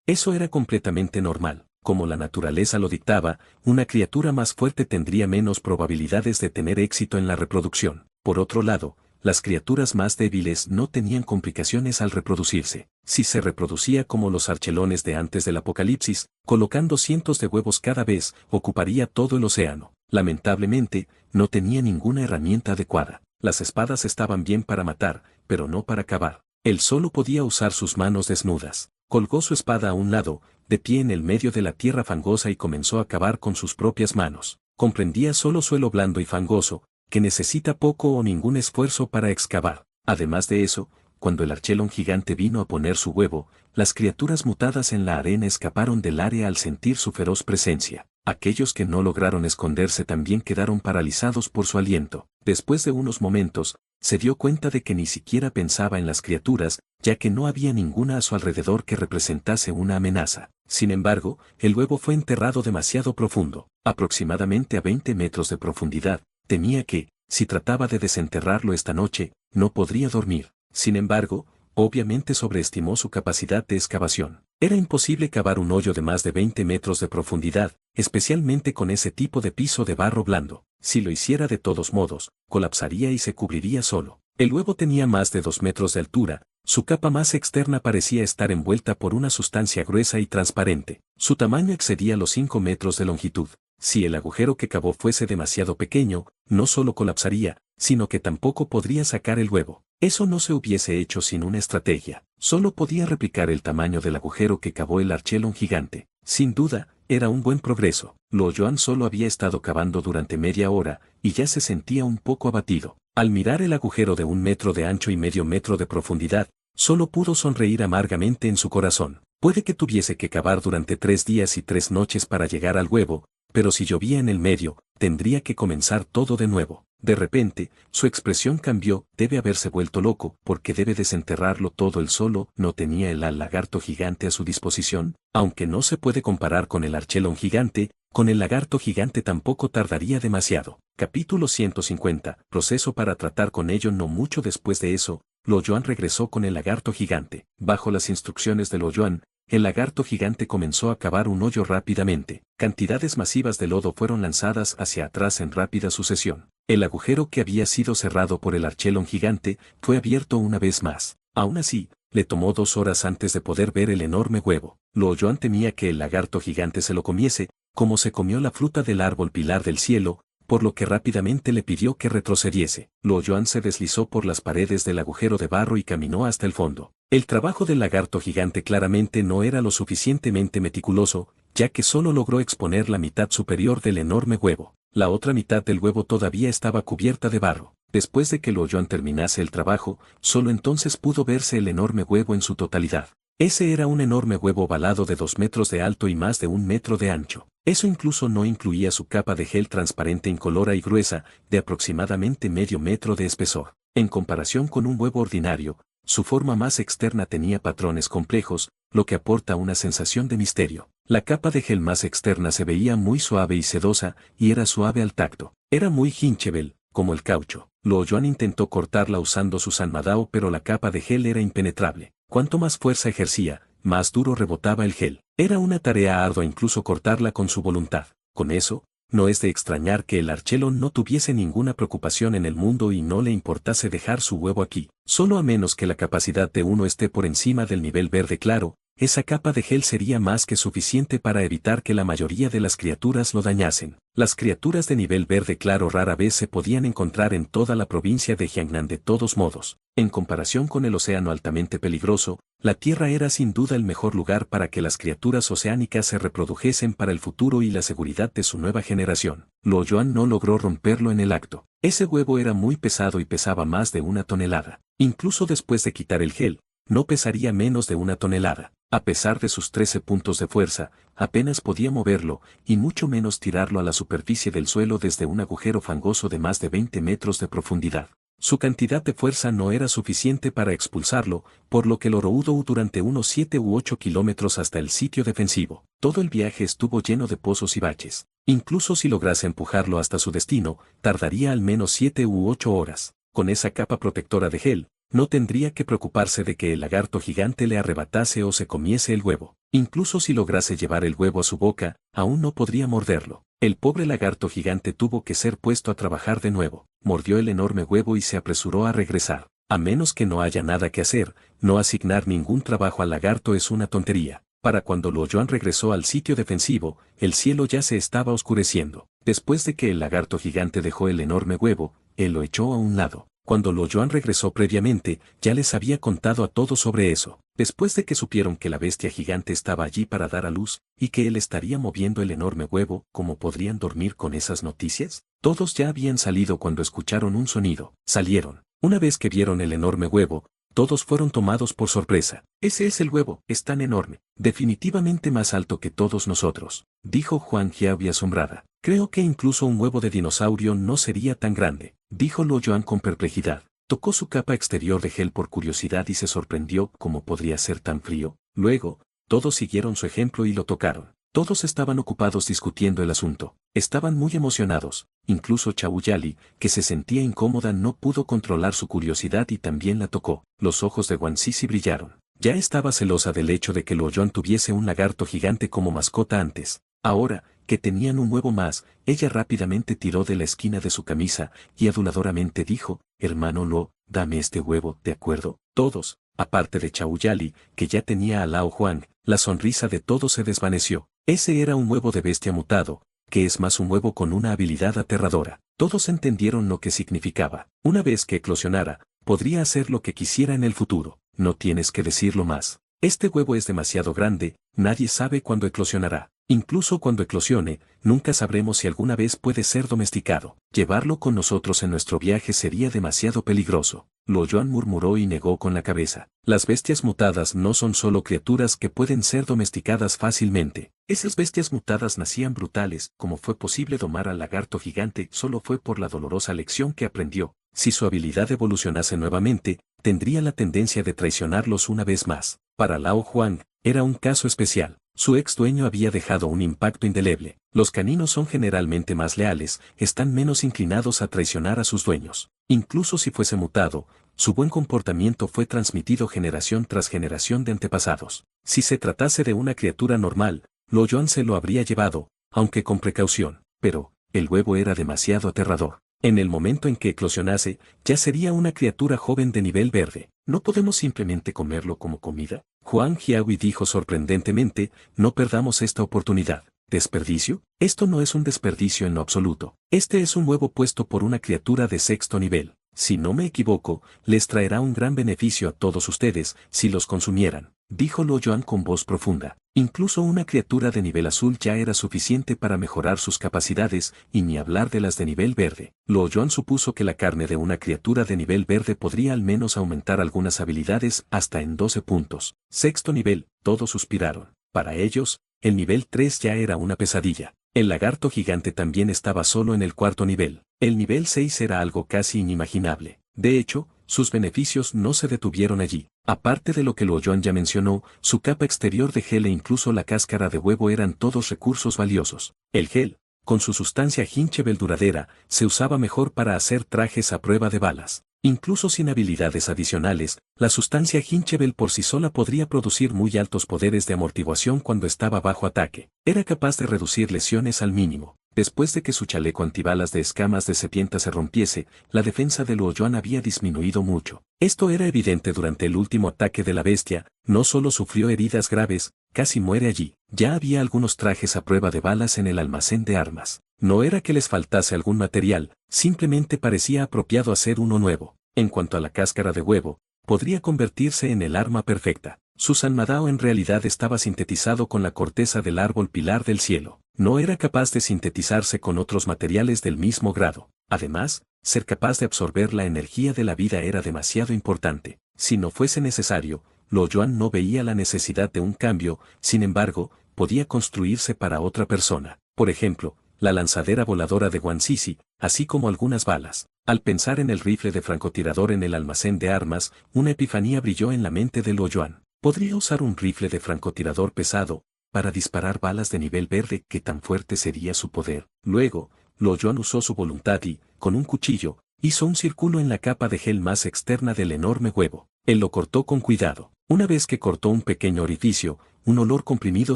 Eso era completamente normal. Como la naturaleza lo dictaba, una criatura más fuerte tendría menos probabilidades de tener éxito en la reproducción. Por otro lado, las criaturas más débiles no tenían complicaciones al reproducirse. Si se reproducía como los archelones de antes del apocalipsis, colocando cientos de huevos cada vez, ocuparía todo el océano. Lamentablemente, no tenía ninguna herramienta adecuada. Las espadas estaban bien para matar, pero no para cavar. Él solo podía usar sus manos desnudas. Colgó su espada a un lado, de pie en el medio de la tierra fangosa y comenzó a cavar con sus propias manos. Comprendía solo suelo blando y fangoso, que necesita poco o ningún esfuerzo para excavar. Además de eso, cuando el archelon gigante vino a poner su huevo, las criaturas mutadas en la arena escaparon del área al sentir su feroz presencia. Aquellos que no lograron esconderse también quedaron paralizados por su aliento. Después de unos momentos, se dio cuenta de que ni siquiera pensaba en las criaturas, ya que no había ninguna a su alrededor que representase una amenaza. Sin embargo, el huevo fue enterrado demasiado profundo, aproximadamente a 20 metros de profundidad. Temía que, si trataba de desenterrarlo esta noche, no podría dormir. Sin embargo, obviamente sobreestimó su capacidad de excavación. Era imposible cavar un hoyo de más de 20 metros de profundidad, especialmente con ese tipo de piso de barro blando. Si lo hiciera de todos modos, colapsaría y se cubriría solo. El huevo tenía más de 2 metros de altura, su capa más externa parecía estar envuelta por una sustancia gruesa y transparente. Su tamaño excedía los 5 metros de longitud. Si el agujero que cavó fuese demasiado pequeño, no solo colapsaría, sino que tampoco podría sacar el huevo. Eso no se hubiese hecho sin una estrategia. Solo podía replicar el tamaño del agujero que cavó el archelon gigante. Sin duda, era un buen progreso. Luo Yuan solo había estado cavando durante media hora, y ya se sentía un poco abatido. Al mirar el agujero de 1 metro de ancho y medio metro de profundidad, solo pudo sonreír amargamente en su corazón. Puede que tuviese que cavar durante 3 días y 3 noches para llegar al huevo, pero si llovía en el medio, tendría que comenzar todo de nuevo. De repente, su expresión cambió. Debe haberse vuelto loco, porque debe desenterrarlo todo él solo. ¿No tenía el lagarto gigante a su disposición? Aunque no se puede comparar con el archelon gigante, con el lagarto gigante tampoco tardaría demasiado. Capítulo 150. Proceso para tratar con ello. No mucho después de eso, Luo Yuan regresó con el lagarto gigante. Bajo las instrucciones de Luo Yuan, el lagarto gigante comenzó a cavar un hoyo rápidamente. Cantidades masivas de lodo fueron lanzadas hacia atrás en rápida sucesión. El agujero que había sido cerrado por el archelon gigante fue abierto una vez más. Aún así, le tomó 2 horas antes de poder ver el enorme huevo. Luo Yuan temía que el lagarto gigante se lo comiese, como se comió la fruta del árbol pilar del cielo, por lo que rápidamente le pidió que retrocediese. Luo Yuan se deslizó por las paredes del agujero de barro y caminó hasta el fondo. El trabajo del lagarto gigante claramente no era lo suficientemente meticuloso, ya que solo logró exponer la mitad superior del enorme huevo. La otra mitad del huevo todavía estaba cubierta de barro. Después de que Luo Yuan terminase el trabajo, solo entonces pudo verse el enorme huevo en su totalidad. Ese era un enorme huevo ovalado de 2 metros de alto y más de 1 metro de ancho. Eso incluso no incluía su capa de gel transparente incolora y gruesa, de aproximadamente medio metro de espesor. En comparación con un huevo ordinario, su forma más externa tenía patrones complejos, lo que aporta una sensación de misterio. La capa de gel más externa se veía muy suave y sedosa, y era suave al tacto. Era muy hinchable, como el caucho. Luo Yuan intentó cortarla usando su sanmadao, pero la capa de gel era impenetrable. Cuanto más fuerza ejercía, más duro rebotaba el gel. Era una tarea ardua incluso cortarla con su voluntad. Con eso, no es de extrañar que el archelon no tuviese ninguna preocupación en el mundo y no le importase dejar su huevo aquí. Solo a menos que la capacidad de uno esté por encima del nivel verde claro, esa capa de gel sería más que suficiente para evitar que la mayoría de las criaturas lo dañasen. Las criaturas de nivel verde claro rara vez se podían encontrar en toda la provincia de Jiangnan de todos modos. En comparación con el océano altamente peligroso, la Tierra era sin duda el mejor lugar para que las criaturas oceánicas se reprodujesen para el futuro y la seguridad de su nueva generación. Luo Yuan no logró romperlo en el acto. Ese huevo era muy pesado y pesaba más de 1 tonelada. Incluso después de quitar el gel, no pesaría menos de 1 tonelada. A pesar de sus 13 puntos de fuerza, apenas podía moverlo, y mucho menos tirarlo a la superficie del suelo desde un agujero fangoso de más de 20 metros de profundidad. Su cantidad de fuerza no era suficiente para expulsarlo, por lo que lo rodó durante unos 7 u 8 kilómetros hasta el sitio defensivo. Todo el viaje estuvo lleno de pozos y baches. Incluso si lograse empujarlo hasta su destino, tardaría al menos 7 u 8 horas. Con esa capa protectora de gel, no tendría que preocuparse de que el lagarto gigante le arrebatase o se comiese el huevo. Incluso si lograse llevar el huevo a su boca, aún no podría morderlo. El pobre lagarto gigante tuvo que ser puesto a trabajar de nuevo. Mordió el enorme huevo y se apresuró a regresar. A menos que no haya nada que hacer, no asignar ningún trabajo al lagarto es una tontería. Para cuando Luo Yuan regresó al sitio defensivo, el cielo ya se estaba oscureciendo. Después de que el lagarto gigante dejó el enorme huevo, él lo echó a un lado. Cuando Luo Yuan regresó previamente, ya les había contado a todos sobre eso. Después de que supieron que la bestia gigante estaba allí para dar a luz, y que él estaría moviendo el enorme huevo, ¿cómo podrían dormir con esas noticias? Todos ya habían salido cuando escucharon un sonido. Salieron. Una vez que vieron el enorme huevo, todos fueron tomados por sorpresa. Ese es el huevo, es tan enorme, definitivamente más alto que todos nosotros, dijo Huang Jiaobi asombrada. Creo que incluso un huevo de dinosaurio no sería tan grande, dijo Luo Yuan con perplejidad. Tocó su capa exterior de gel por curiosidad y se sorprendió cómo podría ser tan frío. Luego, todos siguieron su ejemplo y lo tocaron. Todos estaban ocupados discutiendo el asunto. Estaban muy emocionados. Incluso Chao Yali, que se sentía incómoda, no pudo controlar su curiosidad y también la tocó. Los ojos de Wan Sisi brillaron. Ya estaba celosa del hecho de que Luo Yuan tuviese un lagarto gigante como mascota antes. Ahora, que tenían un huevo más, ella rápidamente tiró de la esquina de su camisa y aduladoramente dijo: hermano Luo, dame este huevo, ¿de acuerdo? Todos, aparte de Chao Yali, que ya tenía a Lao Huang, la sonrisa de todos se desvaneció. Ese era un huevo de bestia mutado, que es más un huevo con una habilidad aterradora. Todos entendieron lo que significaba. Una vez que eclosionara, podría hacer lo que quisiera en el futuro. No tienes que decirlo más. Este huevo es demasiado grande, nadie sabe cuándo eclosionará. Incluso cuando eclosione, nunca sabremos si alguna vez puede ser domesticado. Llevarlo con nosotros en nuestro viaje sería demasiado peligroso. Luo Yuan murmuró y negó con la cabeza. Las bestias mutadas no son solo criaturas que pueden ser domesticadas fácilmente. Esas bestias mutadas nacían brutales. Como fue posible domar al lagarto gigante solo fue por la dolorosa lección que aprendió. Si su habilidad evolucionase nuevamente, tendría la tendencia de traicionarlos una vez más. Para Lao Huang, era un caso especial. Su ex dueño había dejado un impacto indeleble. Los caninos son generalmente más leales, están menos inclinados a traicionar a sus dueños. Incluso si fuese mutado, su buen comportamiento fue transmitido generación tras generación de antepasados. Si se tratase de una criatura normal, Luo Yuan se lo habría llevado, aunque con precaución. Pero, el huevo era demasiado aterrador. En el momento en que eclosionase, ya sería una criatura joven de nivel verde. ¿No podemos simplemente comerlo como comida? Huang Jiaobi dijo sorprendentemente: no perdamos esta oportunidad. ¿Desperdicio? Esto no es un desperdicio en lo absoluto. Este es un huevo puesto por una criatura de sexto nivel. Si no me equivoco, les traerá un gran beneficio a todos ustedes si los consumieran, dijo Luo Yuan con voz profunda. Incluso una criatura de nivel azul ya era suficiente para mejorar sus capacidades, y ni hablar de las de nivel verde. Luo Yuan supuso que la carne de una criatura de nivel verde podría al menos aumentar algunas habilidades hasta en 12 puntos. Sexto nivel, todos suspiraron. Para ellos, el nivel 3 ya era una pesadilla. El lagarto gigante también estaba solo en el cuarto nivel. El nivel 6 era algo casi inimaginable. De hecho, sus beneficios no se detuvieron allí. Aparte de lo que Luo Yuan ya mencionó, su capa exterior de gel e incluso la cáscara de huevo eran todos recursos valiosos. El gel, con su sustancia Hinchebel duradera, se usaba mejor para hacer trajes a prueba de balas. Incluso sin habilidades adicionales, la sustancia Hinchebel por sí sola podría producir muy altos poderes de amortiguación cuando estaba bajo ataque. Era capaz de reducir lesiones al mínimo. Después de que su chaleco antibalas de escamas de serpiente se rompiese, la defensa de Luo Yuan había disminuido mucho. Esto era evidente durante el último ataque de la bestia. No solo sufrió heridas graves, casi muere allí. Ya había algunos trajes a prueba de balas en el almacén de armas. No era que les faltase algún material, simplemente parecía apropiado hacer uno nuevo. En cuanto a la cáscara de huevo, podría convertirse en el arma perfecta. Susan Madao en realidad estaba sintetizado con la corteza del árbol pilar del cielo. No era capaz de sintetizarse con otros materiales del mismo grado. Además, ser capaz de absorber la energía de la vida era demasiado importante. Si no fuese necesario, Luo Yuan no veía la necesidad de un cambio, sin embargo, podía construirse para otra persona. Por ejemplo, la lanzadera voladora de Wan Sisi, así como algunas balas. Al pensar en el rifle de francotirador en el almacén de armas, una epifanía brilló en la mente de Luo Yuan. Podría usar un rifle de francotirador pesado para disparar balas de nivel verde. ¿Qué tan fuerte sería su poder? Luego, Luo Yuan usó su voluntad y, con un cuchillo, hizo un círculo en la capa de gel más externa del enorme huevo. Él lo cortó con cuidado. Una vez que cortó un pequeño orificio, un olor comprimido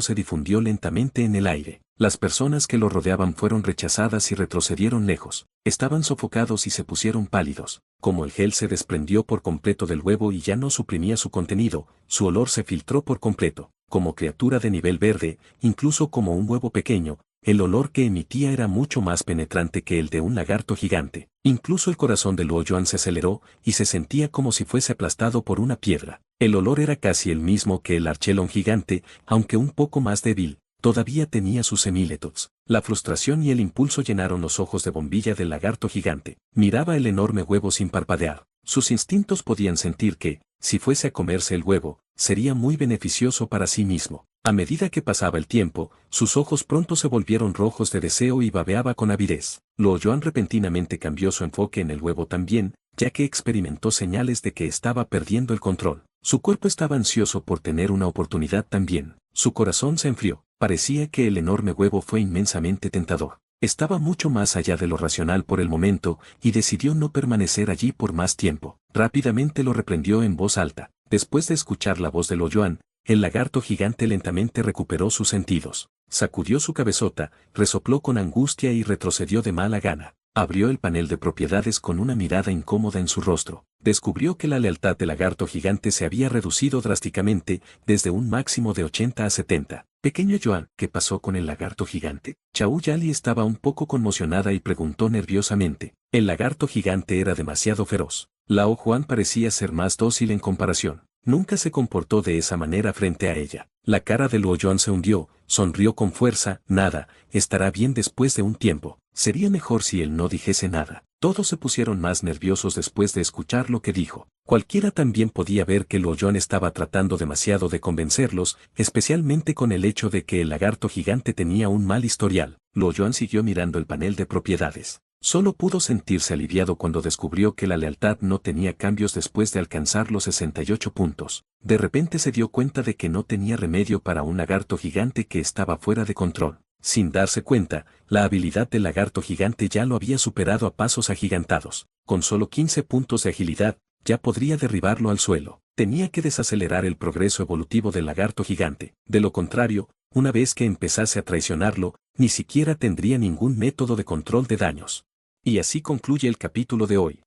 se difundió lentamente en el aire. Las personas que lo rodeaban fueron rechazadas y retrocedieron lejos. Estaban sofocados y se pusieron pálidos. Como el gel se desprendió por completo del huevo y ya no suprimía su contenido, su olor se filtró por completo. Como criatura de nivel verde, incluso como un huevo pequeño, el olor que emitía era mucho más penetrante que el de un lagarto gigante. Incluso el corazón de Luo Yuan se aceleró y se sentía como si fuese aplastado por una piedra. El olor era casi el mismo que el archelon gigante, aunque un poco más débil. Todavía tenía sus semiletots. La frustración y el impulso llenaron los ojos de bombilla del lagarto gigante. Miraba el enorme huevo sin parpadear. Sus instintos podían sentir que, si fuese a comerse el huevo, sería muy beneficioso para sí mismo. A medida que pasaba el tiempo, sus ojos pronto se volvieron rojos de deseo y babeaba con avidez. Luo Yuan repentinamente cambió su enfoque en el huevo también, ya que experimentó señales de que estaba perdiendo el control. Su cuerpo estaba ansioso por tener una oportunidad también. Su corazón se enfrió. Parecía que el enorme huevo fue inmensamente tentador. Estaba mucho más allá de lo racional por el momento, y decidió no permanecer allí por más tiempo. Rápidamente lo reprendió en voz alta. Después de escuchar la voz de Luo Yuan, el lagarto gigante lentamente recuperó sus sentidos. Sacudió su cabezota, resopló con angustia y retrocedió de mala gana. Abrió el panel de propiedades con una mirada incómoda en su rostro. Descubrió que la lealtad del lagarto gigante se había reducido drásticamente, desde un máximo de 80 a 70. Pequeño Yuan, ¿qué pasó con el lagarto gigante? Chao Yali estaba un poco conmocionada y preguntó nerviosamente. El lagarto gigante era demasiado feroz. Lao Juan parecía ser más dócil en comparación. Nunca se comportó de esa manera frente a ella. La cara de Luo Yuan se hundió, sonrió con fuerza. Nada, estará bien después de un tiempo. Sería mejor si él no dijese nada. Todos se pusieron más nerviosos después de escuchar lo que dijo. Cualquiera también podía ver que Luo Yuan estaba tratando demasiado de convencerlos, especialmente con el hecho de que el lagarto gigante tenía un mal historial. Luo Yuan siguió mirando el panel de propiedades. Solo pudo sentirse aliviado cuando descubrió que la lealtad no tenía cambios después de alcanzar los 68 puntos. De repente se dio cuenta de que no tenía remedio para un lagarto gigante que estaba fuera de control. Sin darse cuenta, la habilidad del lagarto gigante ya lo había superado a pasos agigantados. Con solo 15 puntos de agilidad, ya podría derribarlo al suelo. Tenía que desacelerar el progreso evolutivo del lagarto gigante. De lo contrario, una vez que empezase a traicionarlo, ni siquiera tendría ningún método de control de daños. Y así concluye el capítulo de hoy.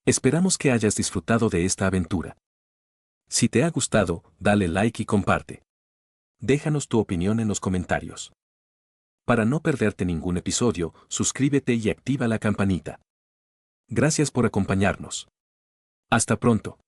Esperamos que hayas disfrutado de esta aventura. Si te ha gustado, dale like y comparte. Déjanos tu opinión en los comentarios. Para no perderte ningún episodio, suscríbete y activa la campanita. Gracias por acompañarnos. Hasta pronto.